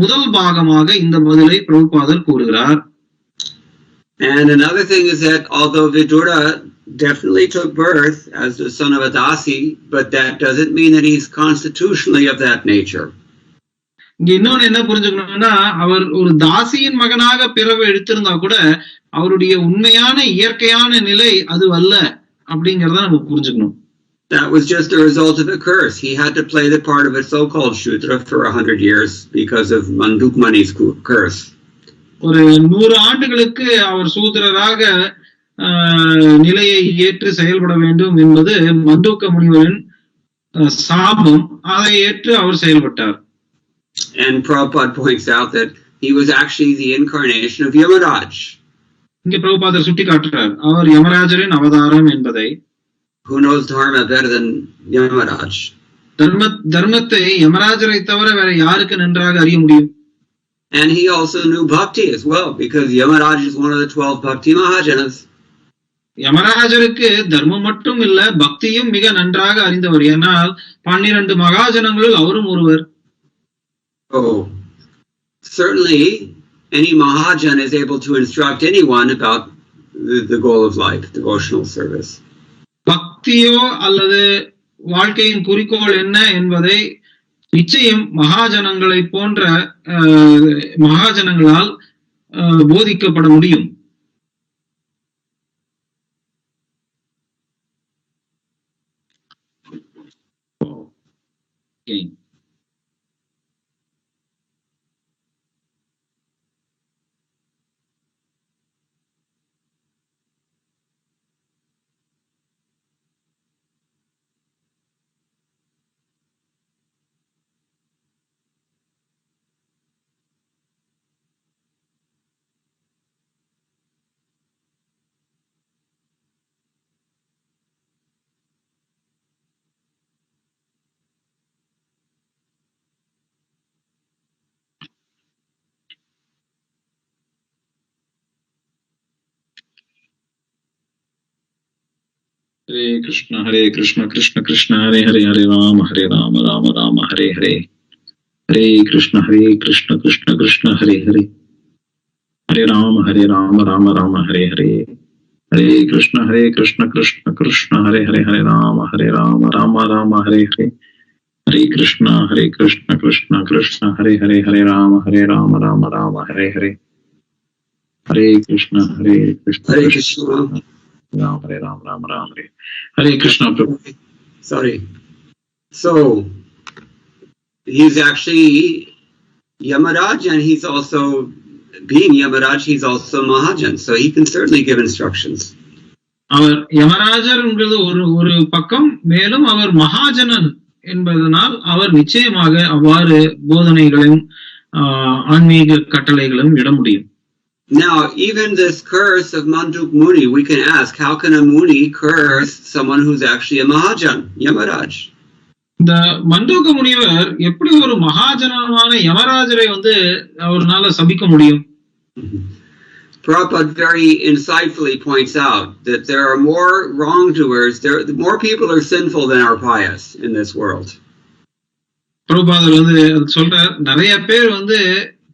முதல் பாகமாக இந்த பதிலை பிரபுபாதர் கூறுகிறார். And another thing is that although Vidura definitely took birth as the son of a dasi, but that doesn't mean that he's constitutionally of that nature. இங்க இன்னொன்னு என்ன புரிஞ்சுக்கணும்னா, அவர் ஒரு தாசியின் மகனாக பிறவை எடுத்திருந்தா கூட அவருடைய உண்மையான இயற்கையான நிலை அது அல்ல அப்படிங்கறத நம்ம புரிஞ்சுக்கணும். That was just a result of a curse. He had to play the part of a so-called Shudra for 100 years because of Mandukmani's curse. ஒரு 100 ஆண்டுகளுக்கு அவர் சூத்திரராக நிலையை ஏற்று செயல்பட வேண்டும் என்பது மண்டூக்க முனிவரின் சாபம். அதை ஏற்று அவர் செயல்பட்டார். And Prabhupada points out that he was actually the incarnation of Yamaraj. இங்க பிரபுபாதர் சுட்டி காட்டுறார் அவர் யமராஜரின் அவதாரம் என்பதை. Who knows dharma better than Yamaraj? தர்மத்தை யமராஜரை தவிர வேற யாருக்கு நன்றாக அறிய முடியும்? And he also knew bhakti as well, because Yamaraj is one of the 12 bhakti mahajanas. யமராஜருக்கு தர்மம் மட்டும் இல்ல, பக்தியும் மிக நன்றாக அறிந்தவர். ஏனால் 12 மகாஜனங்களுள் அவரும் ஒருவர். Oh, certainly any mahajan is able to instruct anyone about the goal of life, devotional service. பக்தியோ அல்லது வாழ்க்கையின் குறிக்கோள் என்ன என்பதை நிச்சயம் மகாஜனங்களை போன்ற மகாஜனங்களால் போதிக்கப்பட முடியும். Hare Krishna Krishna Krishna Hare Hare Hare Rama Rama Rama Hare Hare Hare Krishna Krishna Krishna Hare Hare Hare Rama Rama Rama Hare Hare Hare Krishna Krishna Krishna Hare Hare Hare Rama Rama Rama Hare Hare Hare Krishna Krishna Krishna Hare Hare Hare Rama Rama Rama Hare Hare Hare Krishna Ram Ram Hare Hare Krishna Prabhu. Sorry. So he's actually Yamaraj, and he's also, being Yamaraj, he's also Mahajan, so he can certainly give instructions. அவர் யமராஜர் என்பது ஒரு பக்கம், மேலும் அவர் மகாஜனன் என்பதனால் அவர் நிச்சயமாக அவ்வாறு போதனைகளையும் ஆன்மீக கட்டளைகளும் இட முடியும். Now, even this curse of Manduk Muni, we can ask, how can a Muni curse someone who's actually a Mahajan, Yamaraj? இந்த மண்டூக்க முனிவர் எப்படி ஒரு மகாஜனமான யமராஜரை அவர்னால சபிக்க முடியும்? Prabhupada very insightfully points out that there are more wrongdoers, more people are sinful than are pious in this world. பிரபுபாதர் சொல்றார், நிறைய பேர்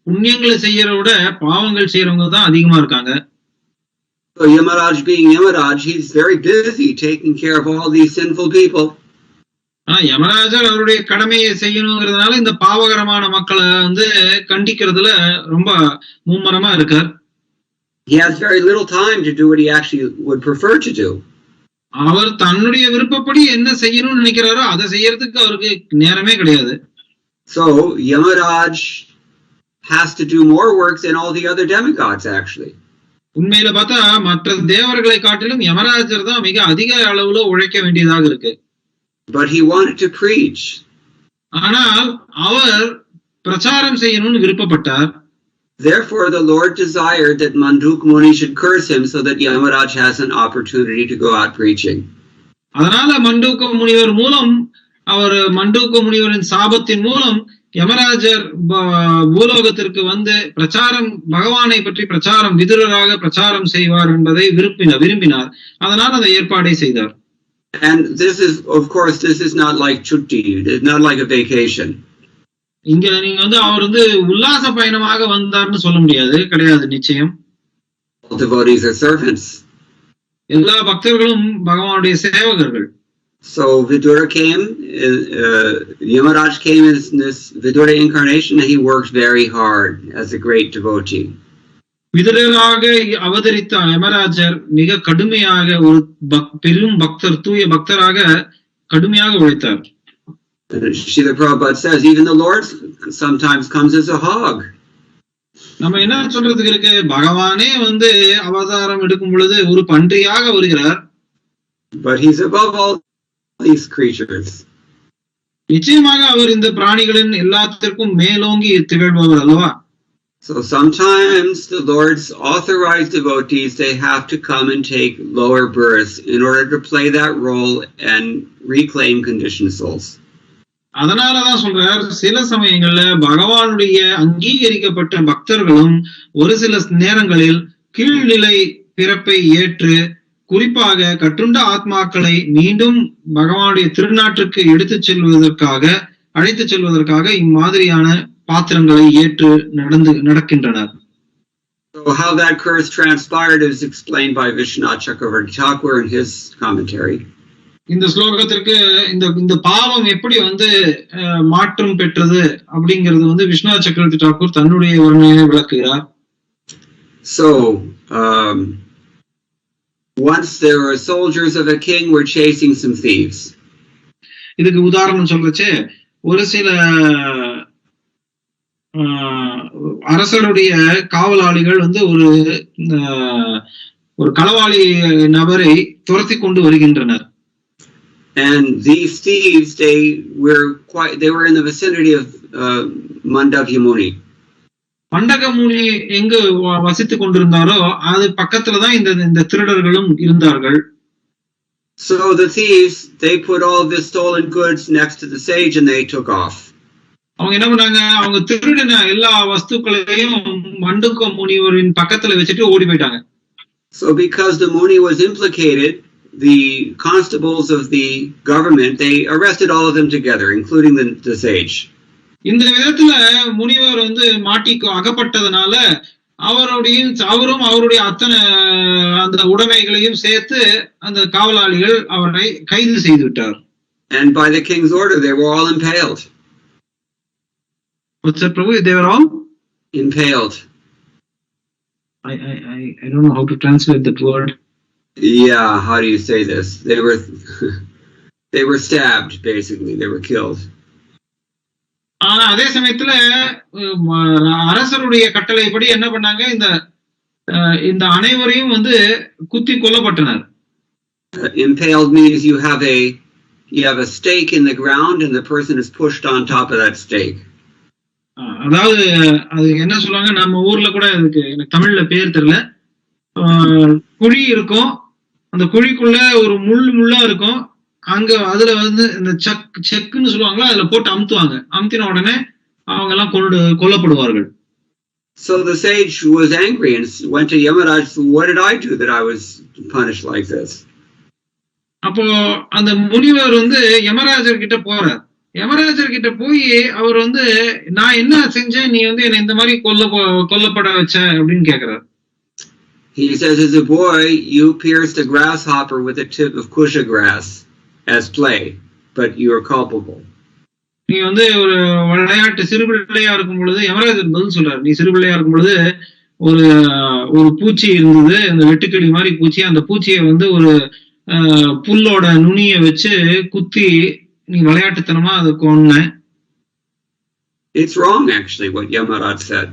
புண்ணியங்களை செய்யறத விட பாவங்கள் செய்யறவங்க தான் அதிகமா இருக்காங்க. So Yamaraj being Yamaraj, he's very busy taking care of all these sinful people. யமராஜர் அவருடைய கடமையை செய்யணுங்கிறதுனால இந்த பாவகரமான மக்களை கண்டிக்கிறதுல ரொம்ப மும்மரமா இருக்கார். He has very little time to do what he actually would prefer to do. அவர் தன்னுடைய விருப்பப்படி என்ன செய்யணும்னு நினைக்கிறாரோ அதை செய்யறதுக்கு அவருக்கு நேரமே கிடையாது. So Yamaraj has to do more work than all the other demigods actually. உண்மையில பார்த்தா மற்ற தேவர்களை காட்டிலும் யமராஜர் தான் மிக அதிக அளவுல உழைக்க வேண்டியதாக இருக்கு. But he wanted to preach. ஆனால் அவர் பிரச்சாரம் செய்யணும்னு விருப்பப்பட்டார். Therefore the Lord desired that Manduk Muni should curse him so that Yamaraj has an opportunity to go out preaching. அதனால மண்டூக்க முனிவர் மூலம், அவர் மண்டூக்க முனிவரின் சாபத்தின் மூலம் யமராஜர் பூலோகத்திற்கு வந்து பிரச்சாரம், பகவானை பற்றி பிரச்சாரம், விதுரராக பிரச்சாரம் செய்வார் என்பதை விரும்பினார். அதனால் அந்த ஏற்பாடை செய்தார். And this is, of course, this is not like chutti. It's not like a vacation. இங்க நீங்க வந்து அவர் வந்து உல்லாச பயணமாக வந்தார்னு சொல்ல முடியாது, கிடையாது, நிச்சயம். All devotees are servants. எல்லா பக்தர்களும் பகவானுடைய சேவகர்கள். So Vidura came, Yamaraj came in this Vidura incarnation, and he worked very hard as a great devotee. விதுரராக அவதரித்த யமராஜர் மிக கடுமையாக ஒரு பெரும் பக்தர், தூய பக்தராக கடுமையாக உழைத்தார். Srila Prabhupada says even the Lord sometimes comes as a hog. நம்ம என்ன சொல்றதுக்கு இருக்கு, பகவானே வந்து அவதாரம் எடுக்கும் பொழுது ஒரு பன்றியாக வருகிறார். But he's above all these creatures. நிச்சயமாக அவர் இந்த பிராணிகளின் எல்லாத்திற்கும் மேலோங்கி திகழ்பவர் அல்லவா. So sometimes the Lord's authorized devotees, they have to come and take lower births in order to play that role and reclaim conditioned souls. அதனாலதான் சொல்றார், சில சமயங்கள்ல பகவானுடைய அங்கீகரிக்கப்பட்ட பக்தர்களும் ஒரு சில நேரங்களில் கீழ்நிலை பிறப்பை ஏற்று குறிப்பாக கட்டுண்ட ஆத்மாக்களை மீண்டும் பகவானுடைய திருநாட்டுக்கு அழைத்துச் செல்வதற்காக இம்மாதிரியான பாத்திரங்களை ஏற்று நடக்கின்றனர். So how that curse transpired is explained by Vishwanath Chakravarti Thakur in his commentary. இந்த ஸ்லோகத்திற்கு இந்த பாவம் எப்படி வந்து மாற்றம் பெற்றது அப்படிங்கிறது வந்து விஸ்வநாத் சக்கரவர்த்தி டாக்கூர் தன்னுடைய வர்ணனையை விளக்குகிறார். So once there were soldiers of a king were chasing some thieves. இதுக்கு உதாரணம் சொல்றச்சே, ஒரு சில அரசருடைய காவலாளிகள் வந்து ஒரு களவாளி நபரை துரத்தி கொண்டு வருகின்றனர். And these thieves, they were in the vicinity of Mandakya Muni. மண்டக முனி எங்கு வசித்துக் கொண்டிருந்தாரோ அது பக்கத்துலதான் இந்த திருடர்களும் இருந்தார்கள். So the thieves, they put all the stolen goods next to the sage and they took off. அவங்க என்ன பண்ணாங்க, அவங்க திருடின எல்லா வஸ்துக்களையும் மண்டக முனிவரின் பக்கத்துல வச்சுட்டு ஓடி போயிட்டாங்க. So because the Muni was implicated, the constables of the government, they arrested all of them together, including the sage. இந்த விதத்துல முனிவர் வந்து அகப்பட்டதனால அவரும் அவருடைய அத்தனை அந்த உடைமைகளையும் சேர்த்து அந்த காவலாளிகள் அவரை கைது செய்து விட்டார். And by the king's order, they were all impaled. What's that, Prabhu? They were all impaled. I don't know how to translate that word. Yeah, how do you say this? They were stabbed, basically. They were killed. ஆனா அதே சமயத்துல அரசருடைய கட்டளைப்படி என்ன பண்ணாங்க, இந்த அனைவரையும் வந்து குத்தி கொல்லப்பட்டனர். Impaled means you have a stake in the ground and the person is pushed on top of that stake. அதாவது அது என்ன சொல்லுவாங்க, நம்ம ஊர்ல கூட அதுக்கு எனக்கு தமிழ்ல பேர் தெரியல, குழி இருக்கும், அந்த குழிக்குள்ள ஒரு முள்ளா இருக்கும், அங்க அதுல வந்து இந்த செக்குன்னு சொல்லுவாங்களா, அதுல போட்டு அமுத்தின உடனே அவங்க எல்லாம் கொல்லப்படுவார்கள். So the sage was angry and went to Yamaraj. What did I do that I was punished like this? அப்போ அந்த முனிவர் வந்து யமராஜர் கிட்ட போறார். யமராஜர் கிட்ட போய் அவர் வந்து நான் என்ன செஞ்சேன், நீ வந்து என்ன இந்த மாதிரி கொல்லப்பட வச்ச அப்படின்னு கேக்குறார். He says, as a boy, you pierced a grasshopper with a tip of kusha grass as play, but you are culpable. நீ வந்து ஒரு விளையாட்டு சிறுபிள்ளையா இருக்கும் பொழுது, யமராஜர் பதில் சொல்றாரு, நீ சிறுபிள்ளையா இருக்கும் பொழுது ஒரு பூச்சி இருந்தது, அந்த வெட்டுக்கிளி மாதிரி பூச்சி, அந்த பூச்சியை வந்து ஒரு புல்லோட நுனிய வச்சு குத்தி நீ விளையாட்டுத்தனமா அதை கொன்ன. It's wrong actually what Yamaraj said.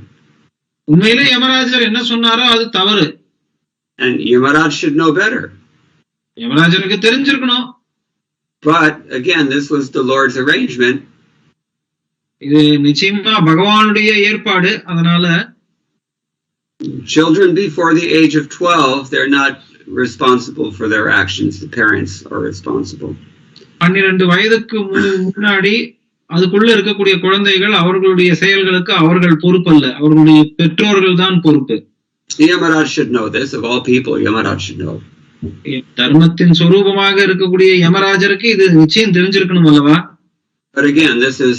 உண்மையிலே யமராஜர் என்ன சொன்னாரோ அது தவறு. And Yamaraj should know better. யமராஜருக்கு தெரிஞ்சிருக்கணும். But again, this was the Lord's arrangement. இது நிச்சயமா பகவானுடைய ஏற்பாடு. அதனால children before the age of 12, they're not responsible for their actions. The parents are responsible. 12 வயதுக்கு முன்னாடி அதுக்குள்ள இருக்கக்கூடிய குழந்தைகள் அவர்களுடைய செயல்களுக்கு அவர்கள் பொறுப்பல்ல, அவர்களுடைய பெற்றோர்கள் தான் பொறுப்பு. Yamaraj should know this. Of all people, Yamaraj should know. தர்மத்தின் சொரூபமாக இருக்கக்கூடிய யமராஜருக்கு இது நிச்சயம் தெரிஞ்சிருக்கணும் அல்லவா? But again, this is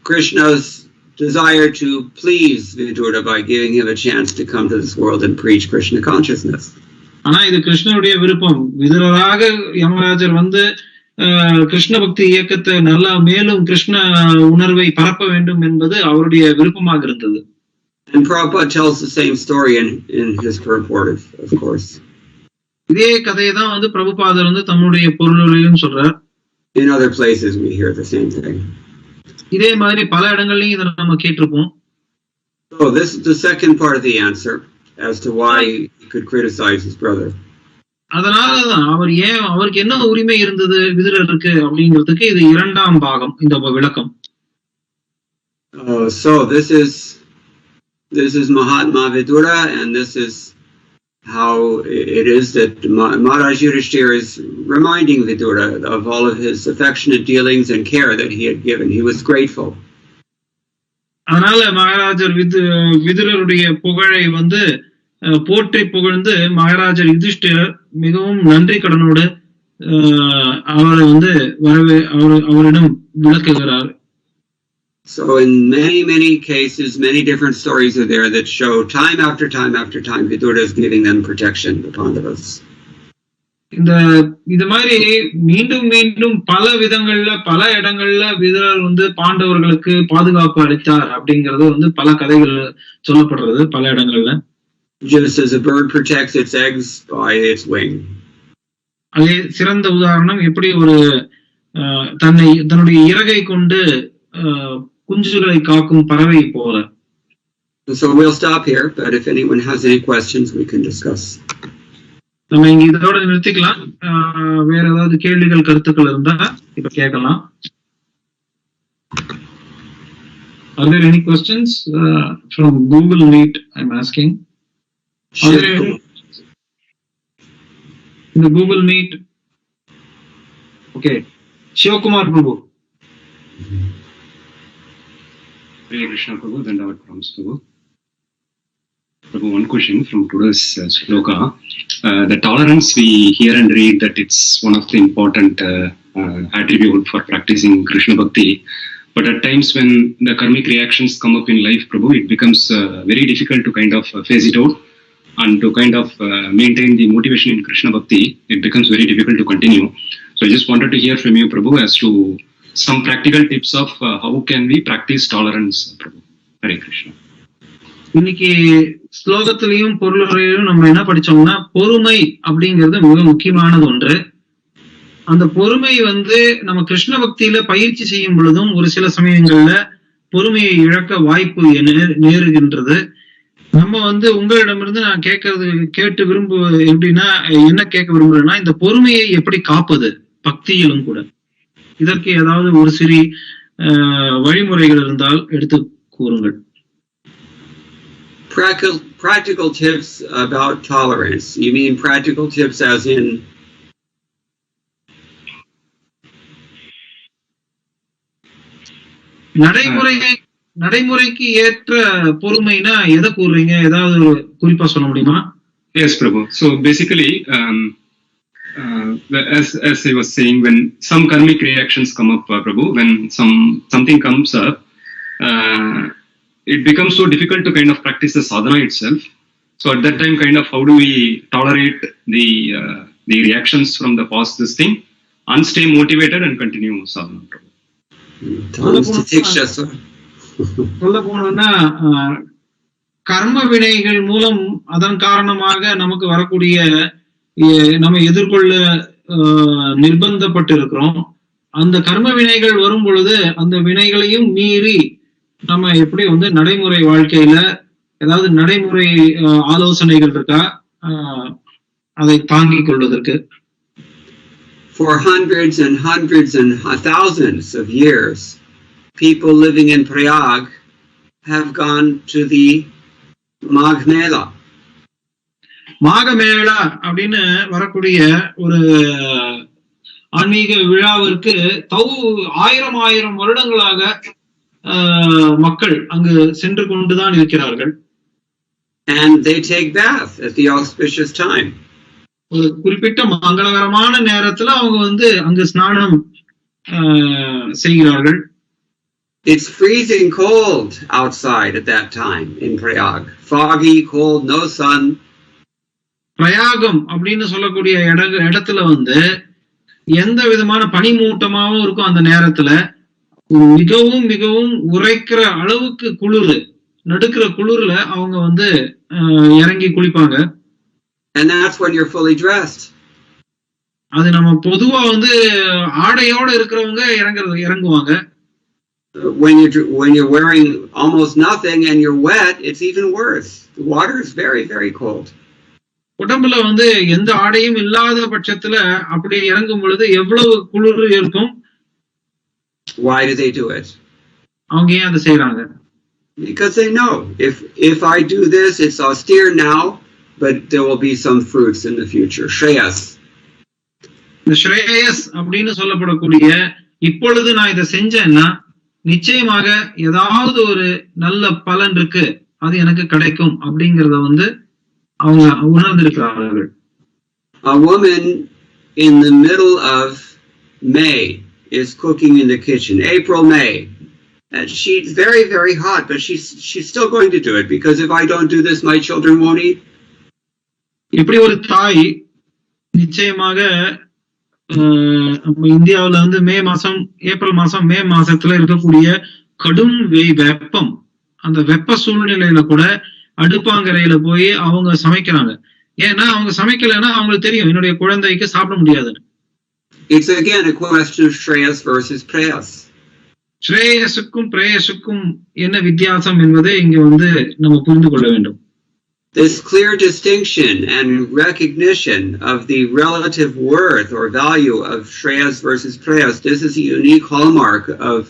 Krishna's desire to please Vidura by giving him a chance to come to this world and preach Krishna consciousness. ஆனா இது கிருஷ்ணனுடைய விருப்பம். விதுரராக யமராஜர் வந்து கிருஷ்ண பக்தி இயக்கத்தை நல்லா மேலும் கிருஷ்ண உணர்வை பரப்ப வேண்டும் என்பது அவருடைய விருப்பமாக இருந்தது. And Prabhupada tells the same story in his purport, of course. இதே கதையை தான் வந்து பிரபுபாதர் வந்து தம்முடைய பொருளுரையிலும் சொல்றார். In other places we hear the same thing. இதே மாதிரி பல இடங்கள்லயும் இதை நம்ம கேட்டிருப்போம். So this is the second part of the answer as to why he could criticize his brother. அதனாலதான் அவருக்கு என்ன உரிமை இருந்தது விதுரருக்கு அப்படிங்கிறதுக்கு இது இரண்டாம் பாகம் இந்த விளக்கம். So this is Mahatma Vidura, and this is how it is that Maharaj Yudhishthira is reminding Vidura of all of his affectionate dealings and care that he had given. He was grateful. அதனால மகாராஜர் விதுரருடைய புகழை வந்து போற்றி புகழ்ந்து மகாராஜர் யுதிஷ்டிரர் மிகவும் நன்றி கடனோடு அவரை வந்து அவரிடம் விளக்குகிறார். So in many cases, many different stories are there that show time after time after time Vidura is giving them protection, the Pandavas. இது மாதிரி மீண்டும் மீண்டும் பல விதங்கள்ல பல இடங்கள்ல விதுரர் வந்து பாண்டவர்களுக்கு பாதுகாப்பு அளித்தார் அப்படிங்கறது வந்து பல கதைகள் சொல்லப்படுறது பல இடங்கள்ல. Just as a bird protects its eggs by its wing. அதே சிறந்த உதாரணம் எப்படி ஒரு தன்னுடைய இறகை கொண்டு குஞ்சுகளை காக்கும் பறவை போல. So we'll stop here, but if anyone has any questions we can discuss. நம்ம இங்க இதோட நிறுத்திக்கலாம். வேற ஏதாவது கேள்விகள் கருத்துக்கள் இருந்தா இப்ப கேட்கலாம். Are there any questions from Google Meet? I'm asking. In the Google Meet. Okay. Shivakumar Prabhu. Hare Krishna Prabhu, Dandavat Prams Prabhu. Prabhu, one question from today's sloka. The tolerance we hear and read that it's one of the important attribute for practicing Krishna Bhakti. But at times when the karmic reactions come up in life, Prabhu, it becomes very difficult to kind of phase it out and to kind of maintain the motivation in Krishna Bhakti. It becomes very difficult to continue. So I just wanted to hear from you, Prabhu, as to some practical tips of how can we practice tolerance, Prabhu. Hare Krishna. இன்னைக்கு ஸ்லோகத்திலையும் பொருளுரையிலும் நம்ம என்ன படிச்சோம்னா பொறுமை அப்படிங்கிறது மிக முக்கியமானது ஒன்று. அந்த பொறுமை வந்து நம்ம கிருஷ்ண பக்தியில பயிற்சி செய்யும் பொழுதும் ஒரு சில சமயங்கள்ல பொறுமையை இழக்க வாய்ப்பு நேருகின்றது. நம்ம வந்து உங்களிடமிருந்து நான் கேட்டு எப்படின்னா என்ன கேட்க விரும்புறேன்னா இந்த பொறுமையை எப்படி காப்பது பக்தியிலும் கூட. இதற்கு ஏதாவது ஒரு சிறு வழிமுறைகள் இருந்தால் எடுத்து கூறுங்கள். Practical tips about tolerance. You mean practical tips as in நடைமுறைக்கு ஏற்ற பொறுமைனா எதை கூறுறீங்க? ஏதாவது குறிப்பா சொல்ல முடியுமா? Yes, Prabhu. So basically, as I was saying, when some karmic reactions come up, Prabhu, when something comes up, it becomes so difficult to kind of practice the sadhana itself. So at that time, kind of how do we tolerate the reactions from the past this thing and stay motivated and continue sadhana, Prabhu? சொல்ல போனோம்னா கர்ம வினைகள் மூலம் அதன் காரணமாக நமக்கு வரக்கூடிய நம்ம எதிர்கொள்ள நிர்பந்தப்பட்டு இருக்கிறோம். அந்த கர்ம வினைகள் வரும் பொழுது அந்த வினைகளையும் மீறி நம்ம எப்படி வந்து நடைமுறை வாழ்க்கையில ஏதாவது நடைமுறை ஆலோசனைகள் இருக்கா அதை தாங்கிக் கொள்வதற்கு? For hundreds and hundreds and thousands of years, people living in Prayag have gone to the Magh Mela. மாக மேளா அப்படின்னு வரக்கூடிய ஆன்மீக விழாவிற்கு 1000 வருடங்களாக மக்கள் அங்கு சென்று கொண்டுதான் இருக்கிறார்கள். And they take bath at the auspicious time. ஒரு குறிப்பிட்ட மங்களகரமான நேரத்துல அவங்க வந்து அங்கு ஸ்நானம் செய்கிறார்கள். It's freezing cold outside at that time in Prayag. Foggy, cold, no sun. பிரயாகம் அப்படின்னு சொல்லக்கூடிய இடத்துல வந்து எந்த விதமான பனிமூட்டமாவும் இருக்கும். அந்த நேரத்துல மிகவும் மிகவும் உரைக்கிற அளவுக்கு குளிர், நடுக்கிற குளிர்ல அவங்க வந்து இறங்கி குளிப்பாங்க. And that's when you're fully dressed. அது நம்ம பொதுவா வந்து ஆடையோட இருக்கிறவங்க இறங்குவாங்க. When you're wearing almost nothing and you're wet, it's even worse. The water is very, very cold. உடம்புல வந்து எந்த ஆடையும் இல்லாத பட்சத்துல அப்படி இறங்கும் பொழுது எவ்வளவு குளிர் இருக்கும். Why do they do it? அவங்க ஏன் அதை செய்யறாங்க? Because they know if I do this, it's austere now, but there will be some fruits in the future. Shreyas. இந்த ஸ்ரேயஸ் அப்படின்னு சொல்லப்படக்கூடிய இப்பொழுது நான் இதை செஞ்சேன்னா நிச்சயமாக ஏதாவது ஒரு நல்ல பலன் இருக்கு, அது எனக்கு கிடைக்கும் அப்படிங்கறத வந்து அவங்க உணர்ந்திருக்கிறார்கள். A woman in the middle of May is cooking in the kitchen. April, May. And she's very, very hot, but she's still going to do it because if I don't do this, my children won't eat. இப்படி ஒரு தாய் நிச்சயமாக இந்தியாவில வந்து April மாசம் மே மாசத்துல இருக்கக்கூடிய கடும் வெப்பம், அந்த வெப்ப சூழ்நிலையில கூட அடுப்பாங்கரையில போய் அவங்க சமைக்கிறாங்க. ஏன்னா அவங்க சமைக்கலைன்னா அவங்களுக்கு தெரியும் என்னுடைய குழந்தைக்கு சாப்பிட முடியாதுன்னு. It's again a question of Shreyas versus Preyas. ஸ்ரேயஸுக்கும் பிரேயஸுக்கும் என்ன வித்தியாசம் என்பதை இங்க வந்து நம்ம புரிந்து கொள்ள வேண்டும். This clear distinction and recognition of the relative worth or value of Shreyas versus Preyas, this is a unique hallmark of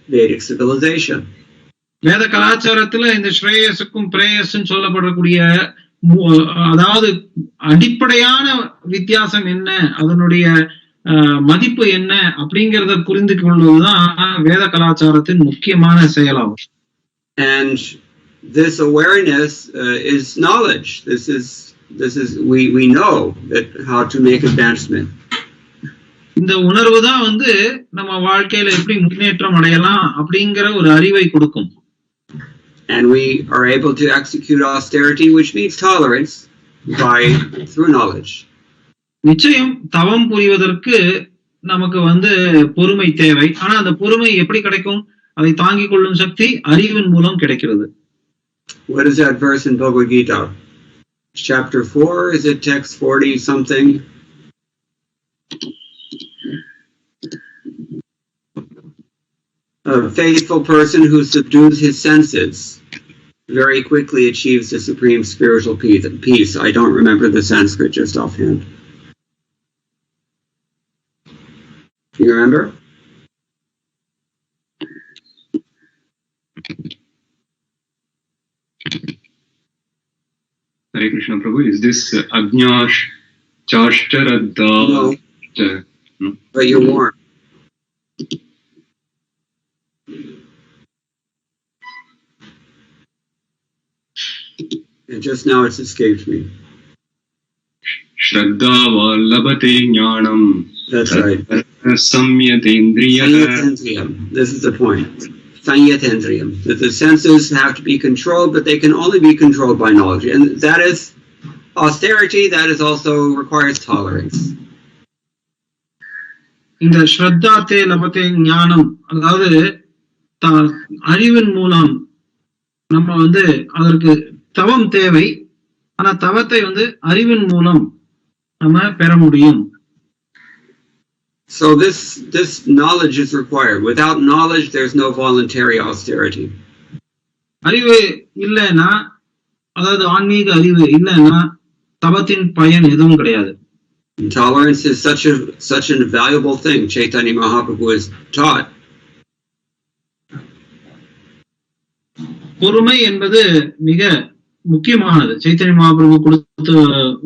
Vedic civilization. வேத கலாச்சாரத்துல இந்த ஸ்ரேயஸுக்கும் பிரேயஸும் சொல்லப்படக்கூடிய அதாவது அடிப்படையான வித்தியாசம் என்ன, அதனுடைய மதிப்பு என்ன அப்படிங்கறத புரிந்து கொள்வதுதான் வேத கலாச்சாரத்தின் முக்கியமான செயலாகும். And this awareness is knowledge. This is we know that how to make advancement. இந்த உணர்வு தான் வந்து நம்ம வாழ்க்கையில எப்படி முன்னேற்றம் அடையலாம் அப்படிங்கிற ஒரு அறிவை கொடுக்கும். And we are able to execute austerity, which means tolerance, through knowledge. நிச்சயம் தவம் புரிவதற்கு நமக்கு வந்து பொறுமை தேவை. ஆனா அந்த பொறுமை எப்படி கிடைக்கும்? அதை தாங்கிக் கொள்ளும் சக்தி அறிவின் மூலம் கிடைக்கிறது. What is that verse in Bhagavad Gita? Chapter 4, is it text 40 something? A faithful person who subdues his senses very quickly achieves the supreme spiritual peace. I don't remember the Sanskrit just offhand. You remember? Hare Krishna Prabhu, is this Agnash Chashtaradda? No. But you're warm. And just now it's escaped me. Shraddha Vallabhate Jnanam. That's right. Samyatendriyam. This is the point. Sanyatendriyam. That the senses have to be controlled, but they can only be controlled by knowledge. And that is austerity, that is also requires tolerance. இந்த ஸ்ரத்தாத்தே லபத்தே ஞானம், அதாவது அறிவின் மூலம் நம்ம வந்து அதற்கு தவம் தேவை. ஆனா தவத்தை வந்து அறிவின் மூலம் நம்ம பெற முடியும். So this knowledge is required. Without knowledge, there's no voluntary austerity. அறிவு இல்லைன்னா, அதாவது ஆன்மீக அறிவு இல்லைன்னா தவத்தின் பயன் எதுவும் கிடையாது. Tolerance is such a valuable thing. Chaitanya Mahaprabhu has taught. பொறுமை என்பது மிக முக்கியமானது. சைத்தன்ய மகாபிரபு கொடுத்த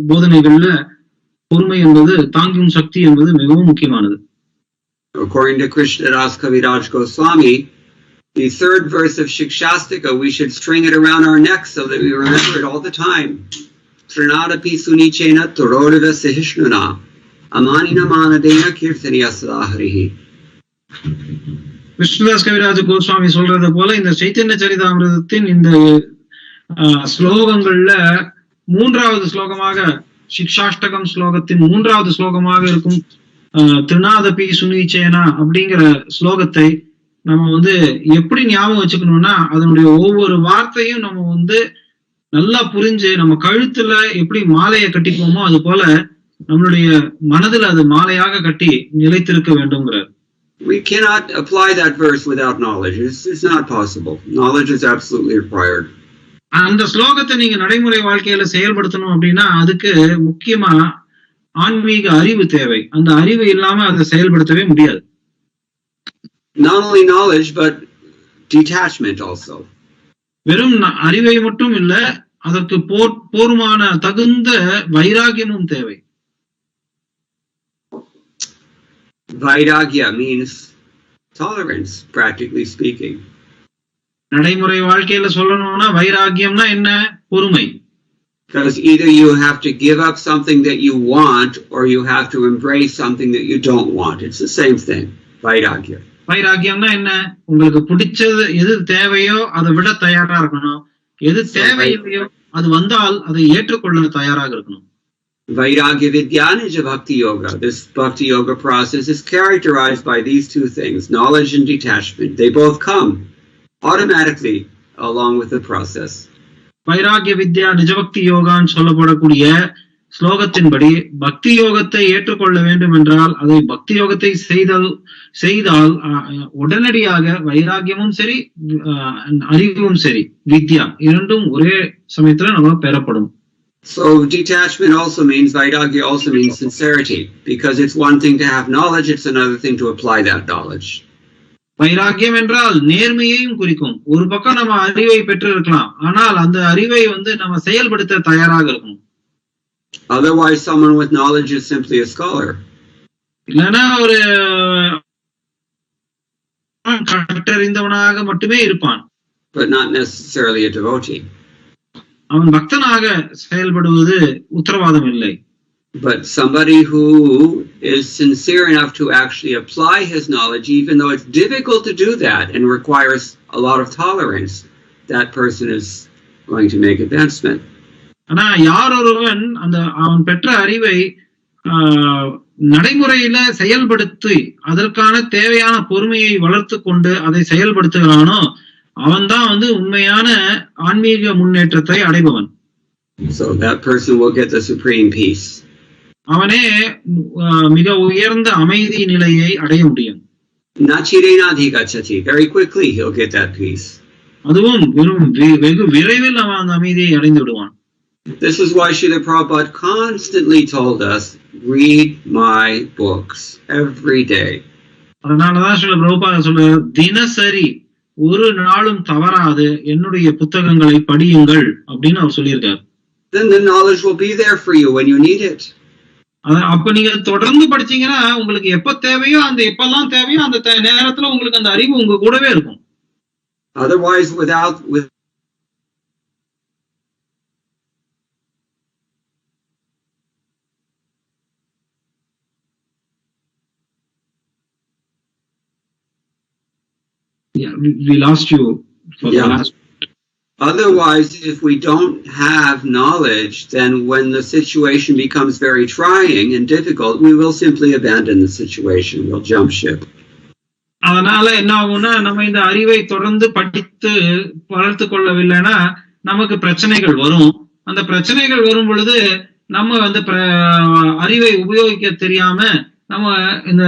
போதனைகள்ல பொறுமை என்பது, தாங்கும் சக்தி என்பது மிகவும் முக்கியமானது. According to Krishnadas Kaviraj Goswami, the third verse of Shikshastika, we should string it around our neck so that we remember it all the time. Trinadapi sunichena turodava sahishnuna amanina manadena kirtaniya sadaharihi. Krishnadas கவிராஜ கோஸ்வாமி சொல்றது போல இந்த சைத்தன்ய சரிதாமிரதத்தின் இந்த ஸ்லோகங்கள்ல மூன்றாவது ஸ்லோகமாக சிக்ஷாஷ்டகம் ஸ்லோகத்தின் மூன்றாவது ஸ்லோகமாக இருக்கும் திருநாதபி சுனிச்சேனா அப்படிங்கிற ஸ்லோகத்தை நம்ம எப்படி ஞாபகம் வச்சுக்கணும்னா அதனுடைய ஒவ்வொரு வார்த்தையும் நம்ம நல்லா புரிஞ்சு நம்ம கழுத்துல எப்படி மாலையை கட்டிக்குவோமோ அது போல நம்மளுடைய மனதில் அது மாலையாக கட்டி நிலைத்திருக்க வேண்டும்ங்கிறார். We cannot apply that verse without knowledge. It's not possible. Knowledge is absolutely required. அந்த ஸ்லோகத்தை நீங்க நடைமுறை வாழ்க்கையில செயல்படுத்தணும் அப்படின்னா அதுக்கு முக்கியமா ஆன்மீக அறிவு தேவை. அந்த அறிவு இல்லாம அதை செயல்படுத்தவே முடியாது. Not only knowledge but detachment also. வெறும் அறிவை மட்டும் இல்ல, அதற்கு போருமான தகுந்த வைராகியமும் தேவை. Vairagya means tolerance, practically speaking. நடைமுறை வாழ்க்கையில சொல்லணும்னா வைராகியம்னா என்ன? பொறுமை. Because either you have to give up something that you want or you have to embrace something that you don't want. It's the same thing. Vairagya. வைராகியம்னா என்ன? உங்களுக்கு பிடிச்சது எது தேவையோ அதை விட தயாரா இருக்கணும். எது தேவையில்லையோ அது வந்தால் அதை ஏற்றுக்கொள்ள தயாராக இருக்கணும். Vairagya Vidyanija Bhakti Yoga. This Bhakti Yoga process is characterized by these two things, knowledge and detachment. They both come automatically along with the process. வைராகிய வித்யா நிஜபக்தி யோகான்னு சொல்லப்படக்கூடிய ஸ்லோகத்தின்படி பக்தி யோகத்தை ஏற்றுக்கொள்ள வேண்டும் என்றால் அதை பக்தி யோகத்தை செய்தால் உடனடியாக வைராகியமும் சரி அறிவும் சரி வித்யா இரண்டும் ஒரே சமயத்துல நம்ம பெறப்படும். So detachment also means, vairagya also means sincerity, because it's one thing to have knowledge, it's another thing to apply that knowledge. வைராகியம் என்றால் நேர்மையையும் குறிக்கும். ஒரு பக்கம் நம்ம அறிவை பெற்று இருக்கலாம், ஆனால் அந்த அறிவை நம்ம செயல்படுத்த தயாராக இருக்கணும். Otherwise someone with knowledge is simply a scholar. இல்லனா ஒரு கற்றறிந்தவனாக மட்டுமே இருப்பான், but not necessarily a devotee. அவன் பக்தனாக செயல்படுவது உத்தரவாதம் இல்லை. But somebody who is sincere enough to actually apply his knowledge, even though it's difficult to do that and requires a lot of tolerance, that person is going to make advancement. ஆனா யார் ஒருவன் அவன் பெற்ற அறிவை நடைமுறையில செயல்படுத்தி அதற்கான தேவையான பொறுமையை வளர்த்து கொண்டு அதை செயல்படுத்துகிறானோ அவன் தான் உண்மையான ஆன்மீக முன்னேற்றத்தை அடைபவன். So that person will get the supreme peace. அவனே மிக உயர்ந்த அமைதி நிலையை அடைய முடியும். Nachirenadhigachati. Very quickly he'll get that peace. அதுவும் வெகு விரைவில் அவன் அந்த அமைதியை அடைந்து விடுவான். This is why Srila Prabhupada constantly told us, read my books every day. அதனாலதான் ஸ்ரீல பிரபுபாதர் சொல்றார், தினசரி ஒரு நாளும் தவறாது என்னுடைய புத்தகங்களை படியுங்கள் அப்படின்னு அவர் சொல்லியிருக்கார். Then the knowledge will be there for you when you need it. அப்ப நீங்க தொடர்ந்து படிச்சீங்கன்னா உங்களுக்கு எப்ப தேவையோ எப்பெல்லாம் தேவையோ அந்த நேரத்துல உங்களுக்கு அந்த அறிவு உங்க கூடவே இருக்கும். Otherwise we lost you for the last. Otherwise, if we don't have knowledge, then when the situation becomes very trying and difficult, we will simply abandon the situation. We'll jump ship. அதனால என்ன ஆகும்னா நம்ம இந்த அறிவை தொடர்ந்து படித்து வளர்த்து கொள்ளவில்லைன்னா நமக்கு பிரச்சனைகள் வரும். அந்த பிரச்சனைகள் வரும் பொழுது நம்ம அறிவை உபயோகிக்க தெரியாம நம்ம இந்த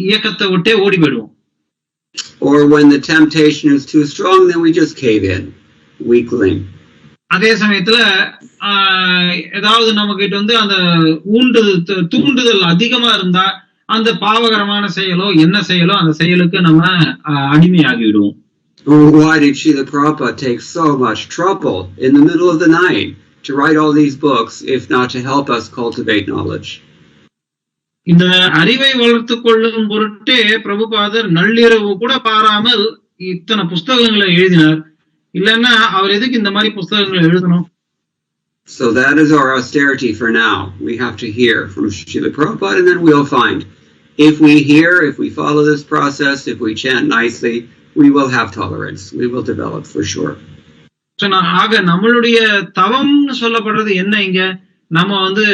இயக்கத்தை விட்டே ஓடி போயிடுவோம். Or when the temptation is too strong, then we just cave in. Weakling. அதே சமயத்துல ஏதாவது நம்ம கிட்ட அந்த தூண்டுதல் அதிகமா இருந்தா அந்த பாவகரமான செயலோ என்ன செயலோ அந்த செயலுக்கு நம்ம அடிமையாகிடுவோம். Why did Srila Prabhupada take so much trouble in the middle of the night to write all these books if not to help us cultivate knowledge? இந்த அறிவை வளர்த்து கொள்ளும் பொருட்டே பிரபுபாதர் நள்ளிரவு கூட பாராமல் இத்தனை புஸ்தகங்களை எழுதினார். இல்லைன்னா அவர் எதுக்கு இந்த மாதிரி புஸ்தகங்களை எழுதணும்? So that is our austerity for now. We have to hear from Srila Prabhupada, and then we'll find. If we hear, if we follow this process, if we chant nicely, we will have tolerance. We will develop for sure. ஆக நம்மளுடைய தவம்னு சொல்லப்படுறது என்ன? இங்க நம்ம வந்து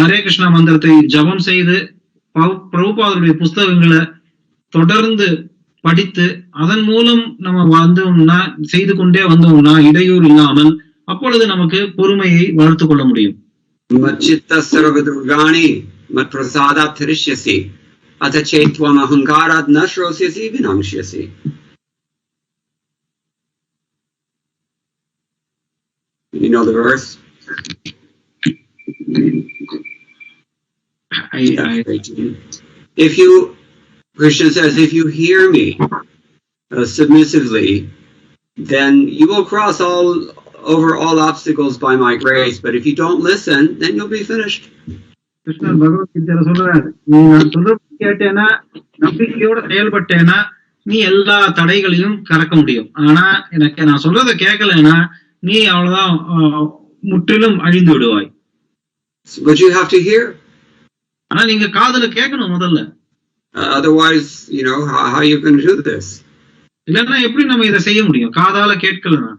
ஹரே கிருஷ்ணா மந்திரத்தை ஜபம் செய்து பிரபுபாதருடைய புஸ்தகங்களை தொடர்ந்து படித்து அதன் மூலம் நம்ம வந்தோம்னா, செய்து கொண்டே வந்தோம்னா இடையூறு இல்லாமல், அப்பொழுது நமக்கு பொறுமையை வளர்த்து கொள்ள முடியும். மச்சித்த சர்வதுர்காணி மத் பிரசாதாத் திரிஷ்யசி அத சேத்வம் அஹங்காராத் ந ஸ்ரோஸ்யசி விநாங்ஷ்யசி. You know the verse? If you, Krishna says, if you hear me submissively, then you will cross over all obstacles by my grace. But if you don't listen, then you'll be finished. Krishna Bhagavat Gita சொல்றாரு, நீ நான் சொல்றது கேட்டேனா, நம்பிக்கையோட செயல்பட்டேனா, நீ எல்லா தடைகளையும் கடக்க முடியும். ஆனா எனக்கு நான் சொல்றதை கேட்கலன்னா நீ அவ்வளவுதான், முற்றிலும் அழிந்து விடுவாய். But you have to hear. ஆனா நீங்க காதுல கேட்கணும் முதல்ல. Otherwise, you know, how are you going to do this? இல்லன்னா எப்படி நம்ம இதை செய்ய முடியும் காதால கேட்கலன்னா?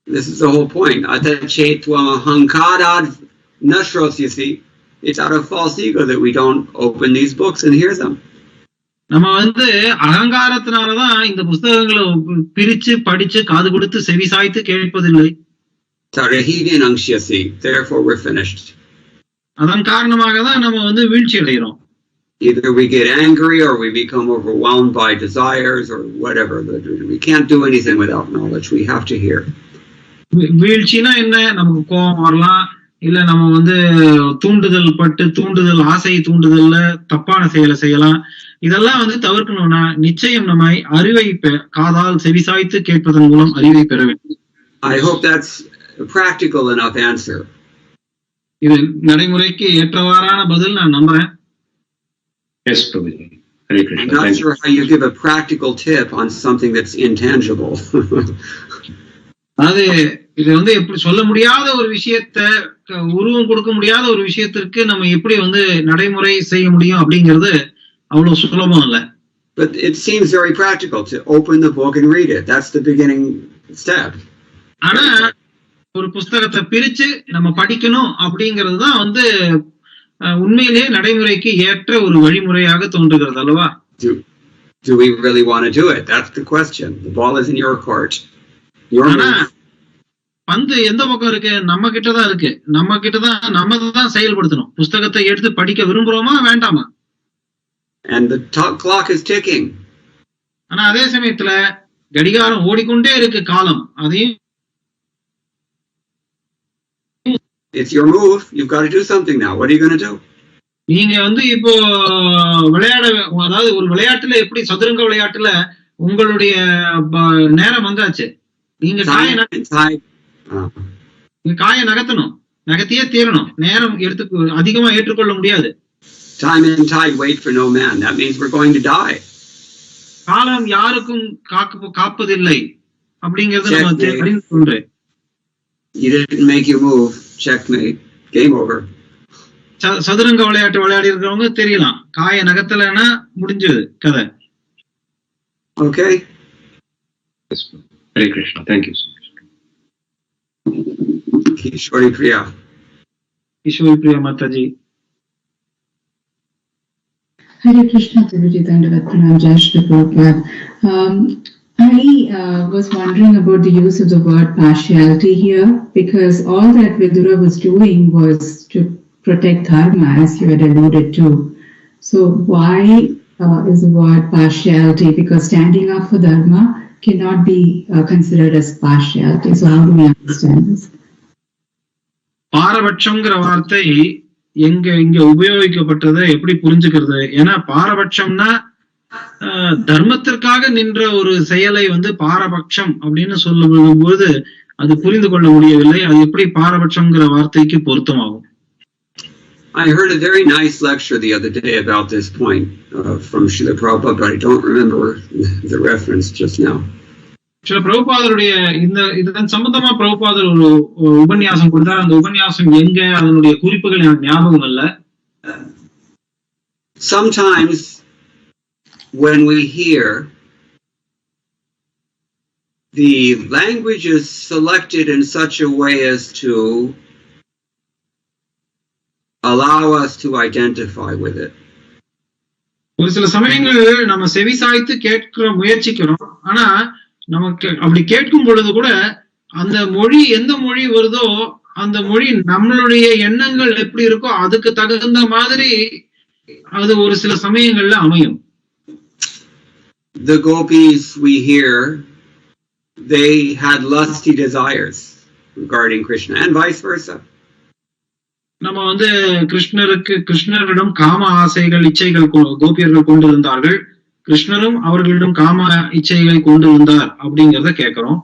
This is the whole point. Atachetvam ahankarad nashroshyasi. It's out of false ego that we don't open these books and hear them. நம்ம வந்து அகங்காரத்தினாலதான் இந்த புஸ்தகங்களை பிரிச்சு படிச்சு காது கொடுத்து செவி சாய்த்து கேட்பதில்லை. Therefore we're finished. அதன் காரணமாக தான் நம்ம வந்து வீழ்ச்சி அடைகிறோம். Either we get angry or we become overwhelmed by desires or whatever. We can't do anything without knowledge. We have to hear. வீழ்ச்சினா என்ன? நமக்கு கோபம் வரலாம், இல்ல நம்ம வந்து தூண்டுதல் ஆசை தூண்டுதல்ல தப்பான செயலை செய்யலாம். இதெல்லாம் வந்து தவிர்க்கணும்னா நிச்சயம் நம்ம அறிவை காதால் செவிசாய்த்து கேட்பதன் மூலம் அறிவை பெற வேண்டும். I hope that's a practical enough answer. இது நடைமுறைக்கு ஏற்றவாறான பதில் நான் நம்புறேன். Yes, Prabhuji. Hare Krishna. I'm not sure how you give a practical tip on something that's intangible. அது இது வந்து எப்படி சொல்ல முடியாத ஒரு விஷயத்த, உருவம் கொடுக்க முடியாத ஒரு விஷயத்திற்கு நம்ம எப்படி வந்து நடைமுறை செய்ய முடியும் அப்படிங்கிறது அவ்வளவு சுலபம் இல்ல. But it seems very practical to open the book and read it. That's the beginning step. ஆனா ஒரு புஸ்தகத்தை பிரிச்சு நம்ம படிக்கணும் அப்படிங்கிறது தான் வந்து உண்மையிலேயே நடைமுறைக்கு ஏற்ற ஒரு வழிமுறையாக தோன்றுகிறது அல்லவா? Do we really want to do it? That's the question. The ball is in your court. ஆனா பந்து எந்த பக்கம் இருக்கு? நம்ம கிட்டதான் இருக்கு. நம்ம தான் செயல்படுத்தணும். புஸ்தகத்தை எடுத்து படிக்க விரும்புறோமா வேண்டாமா? And the clock is ticking. ஆனா அதே சமயத்துல கடிகாரம் ஓடிக்கொண்டே இருக்கு காலம். அதையும் it's your move. You've got to do something now. What are you going to do? நீங்க வந்து இப்போ அதாவது ஒரு விளையாட்டுல எப்படி சதுரங்க விளையாட்டுல உங்களுடைய நேரம் வந்தாச்சு. நீங்க காய நகர்த்தணும், நகர்த்தியே தீரணும். நேரம் எடுத்து அதிகமா ஏற்றுக்கொள்ள முடியாது. Time and tide wait for no man. That means we're going to die. காலம் யாருக்கும் காப்பதில்லை அப்படிங்கறது நம்ம தெரிந்து கொள்றேன். You didn't make your move. Checkmate. Game over. சதுரங்க விளையாட்டு விளையாடி இருக்கிறவங்க தெரியலாம், காய நகர்த்தலைன்னா முடிஞ்சது கதை. Okay. Hare Krishna. Thank you so much. Kishori Priya. Kishori Priya Mataji. Hare Krishna, Prabhuji, Dandavat Pranam, Jai Shri Prabhupada. I was wondering about the use of the word partiality here, because all that Vidura was doing was to protect dharma, as you had alluded to. So why is the word partiality? Because standing up for dharma cannot be considered as partiality. So how do we understand this? பாரபட்சம்ங்கிற வார்த்தை இங்க உபயோகிக்கப்பட்டதை எப்படி புரிஞ்சுக்கிறது? ஏன்னா பாரபட்சம்னா தர்மத்திற்காக நின்ற ஒரு செயலை வந்து பாரபட்சம் அப்படின்னு சொல்லும் போது அது புரிந்து கொள்ள முடியவில்லை. அது எப்படி பாரபட்சம்ங்கிற வார்த்தைக்கு பொருத்தமாகும்? I heard a very nice lecture the other day about this point from Srila Prabhupada, but I don't remember the reference just now. சில பிரபுபாதருடைய இதன் சம்பந்தமா பிரபுபாதர் ஒரு உபன்யாசம் கொடுத்தார். அந்த உபன்யாசம் எங்க, அதனுடைய குறிப்புகள் எனக்கு ஞாபகம் இல்ல. Sometimes when we hear the language is selected in such a way as to allow us to identify with it. ஒரு சில சமயங்கள் நம்ம செவி சாய்த்து கேட்கிற முயற்சிக்கிறோம். ஆனா நமக்கு அப்படி கேட்கும் பொழுது கூட அந்த மொழி எந்த மொழி வருதோ அந்த மொழி நம்மளுடைய எண்ணங்கள் எப்படி இருக்கோ அதுக்கு தகுந்த மாதிரி அது ஒரு சில சமயங்கள்ல அமையும். The gopis we hear, they had lusty desires regarding Krishna and vice versa. நம்ம கிருஷ்ணரிடம் காம ஆசைகள் இச்சைகள் கோபியர்கள் கொண்டிருந்தார்கள். கிருஷ்ணரும் அவர்களிடம் காம இச்சைகளை கொண்டிருந்தார் அப்படிங்கறத கேட்கிறோம்.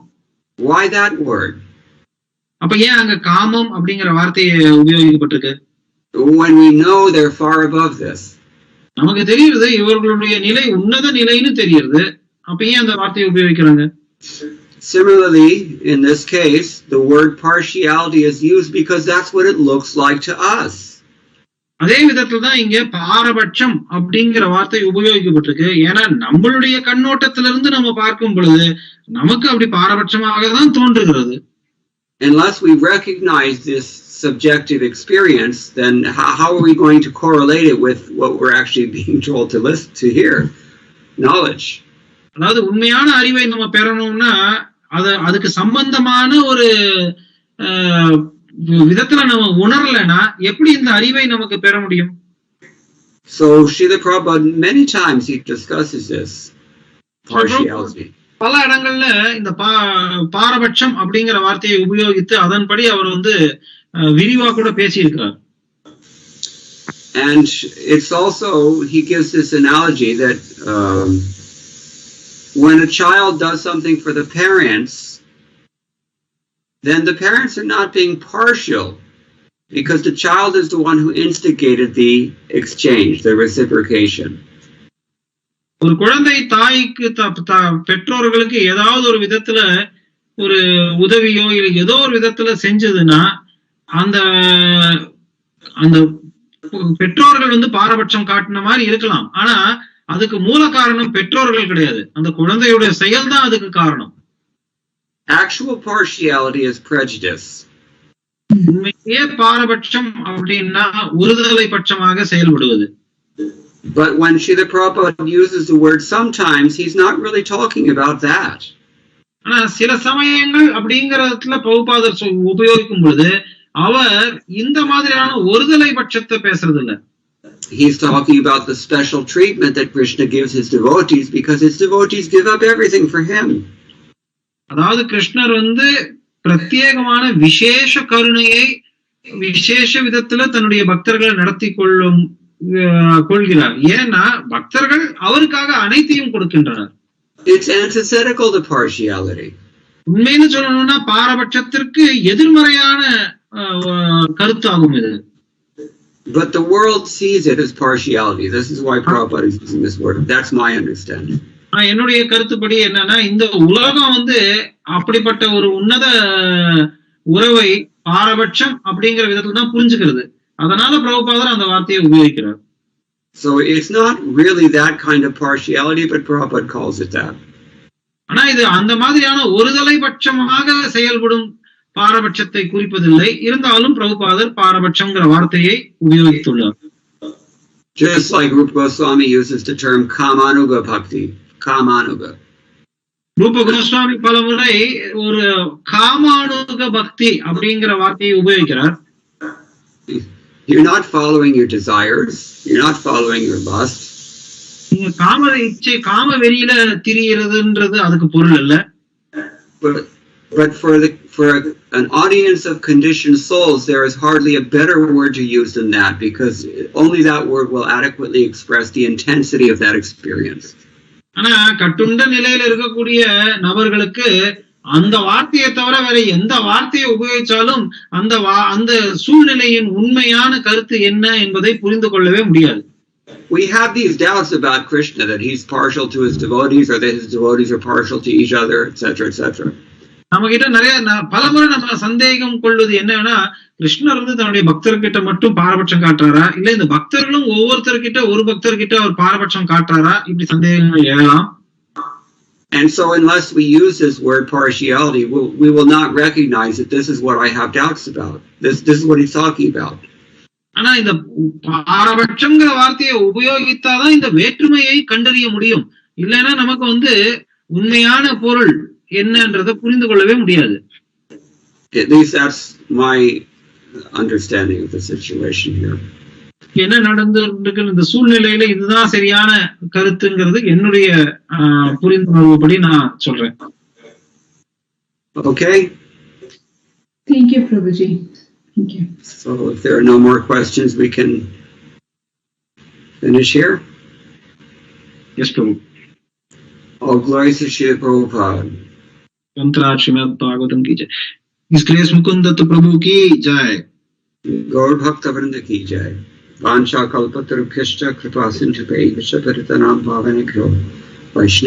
Why that word? அப்ப ஏன் அங்க காமம் அப்படிங்கிற வார்த்தையை உபயோகிக்கப்பட்டிருக்கு? When we know they're far above this. நமக்கு தெரியுது இவர்களுடைய நிலை உன்னத நிலைன்னு தெரியுது. அப்ப ஏன் அந்த வார்த்தையை உபயோகிக்கிறாங்க? Similarly, in this case, the word partiality is used because that's what it looks like to us. அதே விதத்துல தான் இங்க பாரபட்சம் அப்படிங்கிற வார்த்தை உபயோகிக்கப்பட்டிருக்கு. ஏன்னா நம்மளுடைய கண்ணோட்டத்திலிருந்து நம்ம பார்க்கும் பொழுது நமக்கு அப்படி பாரபட்சமாக தான் தோன்றுகிறது. Unless we recognize this subjective experience, then how are we going to correlate it with what we're actually being told to listen to hear? Knowledge. அதாவது உண்மையான அறிவை நம்ம பெறணும்னா அதுக்கு சம்பந்தமான ஒரு விதத்துல நம்ம உணரலைன்னா எப்படி இந்த அறிவை நமக்கு பெற முடியும்? So Srila Prabhupada many times he discusses this partiality. பல இடங்கள்ல இந்த பாரபட்சம் அப்படிங்கிற வார்த்தையை உபயோகித்து அதன்படி அவர் விரிவா கூட பேசியிருக்கிறார். And it's also, he gives this analogy that when a child does something for the parents, then the parents are not being partial because the child is the one who instigated the exchange, the reciprocation. ஒரு குழந்தை தாய்க்கு பெற்றோர்களுக்கு ஏதாவது ஒரு விதத்துல ஒரு உதவியோ இல்ல ஏதோ ஒரு விதத்துல செஞ்சதுன்னா அந்த அந்த பெற்றோர்கள் பாரபட்சம் காட்டின மாதிரி இருக்கலாம். ஆனா அதுக்கு மூல காரணம் பெற்றோர்கள் கிடையாது, அந்த குழந்தையுடைய செயல் தான் அதுக்கு காரணம். Actual partiality is prejudice. உண்மையே பாரபட்சம் அப்படின்னா ஒருதலை பட்சமாக செயல்படுவது. But when Srila Prabhupada uses the word sometimes, he's not really talking about that. ஆனா சில சமயங்கள் அப்படிங்கறதுல பிரபுபாதர் உபயோகிக்கும் பொழுது அவர் இந்த மாதிரியான ஒருதலை பட்சத்தை பேசுறது இல்ல. He's talking about the special treatment that Krishna gives his devotees because his devotees give up everything for him. அதாவது கிருஷ்ணர் பிரத்யேகமான விசேஷ கருணையை விசேஷ விதத்துல தன்னுடைய பக்தர்களை நடத்தி கொள்கிறார். ஏன்னா பக்தர்கள் அவருக்காக அனைத்தையும் கொடுக்கின்றனர். It's antithetical to partiality. உண்மைன்னு சொல்லணும்னா பாரபட்சத்திற்கு எதிர்மறையான கருத்தாகும் இது. But the world sees it as partiality. This is why Prabhupada is using this word. That's my understanding. என்னுடைய கருத்துப்படி என்னன்னா இந்த உலகம் அப்படிப்பட்ட ஒரு உன்னத உறவை பாரபட்சம் அப்படிங்கிற விதத்துல தான் புரிஞ்சுக்கிறது. அதனால பிரபுபாதர் அந்த வார்த்தையை உபயோகிக்கிறார். So it's not really that kind of partiality, but Prabhupada calls it that. ஆனா இது அந்த மாதிரியான ஒருதலை பட்சமாக செயல்படும் பாரபட்சத்தை குறிப்பதில்லை. இருந்தாலும் பிரபுபாதர் பாரபட்சம்ங்கிற வார்த்தையை உபயோகித்துள்ளார். Just like Rupa Goswami uses the term Kamanuga Bhakti. Kamanuga. ரூப கோஸ்வாமி பலமுறை ஒரு காமானுக பக்தி அப்படிங்கிற வார்த்தையை உபயோகிக்கிறார். You're not following your desires. You're not following your lust. நீங்க காம இச்சை காம வெறியில திரியறதுன்றது அதுக்கு பொருள் இல்ல. But for an audience of conditioned souls, there is hardly a better word to use than that, because only that word will adequately express the intensity of that experience. ஆனா கட்டுண்ட நிலையில இருக்கக்கூடிய நபர்களுக்கு அந்த வார்த்தையை தவிர வேற எந்த வார்த்தையை உபயோகிச்சாலும் அந்த சூழ்நிலையின் உண்மையான கருத்து என்ன என்பதை புரிந்து கொள்ளவே முடியாது. We have these doubts about Krishna, that he's partial to his devotees or that his devotees are partial to each other, etc., etc. நம்ம கிட்ட நிறைய பலமுறை நம்ம சந்தேகம் கொள்வது என்னன்னா, கிருஷ்ணர் வந்து தன்னுடைய பக்தர்கிட்ட மட்டும் பாரபட்சம் காட்டுறாரா, இல்ல இந்த பக்தர்களும் ஒவ்வொருத்தர்கிட்ட ஒரு பக்தர்கிட்ட அவர் பாரபட்சம் காட்டுறாரா, இப்படி சந்தேகங்கள் எழலாம். And so unless we use this word partiality, we will not recognize that this is what I have doubts about. This is what he's talking about. ஆனா இந்த பாரபட்சம்ங்கிற வார்த்தையை உபயோகித்தாதான் இந்த வேற்றுமையை கண்டறிய முடியும். இல்லைன்னா நமக்கு வந்து உண்மையான பொருள் என்னன்றதை புரிந்து கொள்ளவே முடியாது. At least that's my understanding of the situation here. என்ன நடந்திருக்கு இந்த சூழ்நிலையில இதுதான் சரியான கருத்துங்கிறது என்னுடைய புரிந்துணர்வுபடி நான் சொல்றேன். Okay. Thank you, Prabhuji. Thank you. So if there are no more questions, we can finish here. Yes, Prabhu. All glory to Srila Prabhupada. Srimad Bhagavatam ki jai. His Grace Mukunda to Prabhu ki jai. Gaur Bhakta Vrinda ki jai. Vansha kalpatarubhyascha kripa sindhubhaiva cha paritanam bhavanebhyo Vaishnava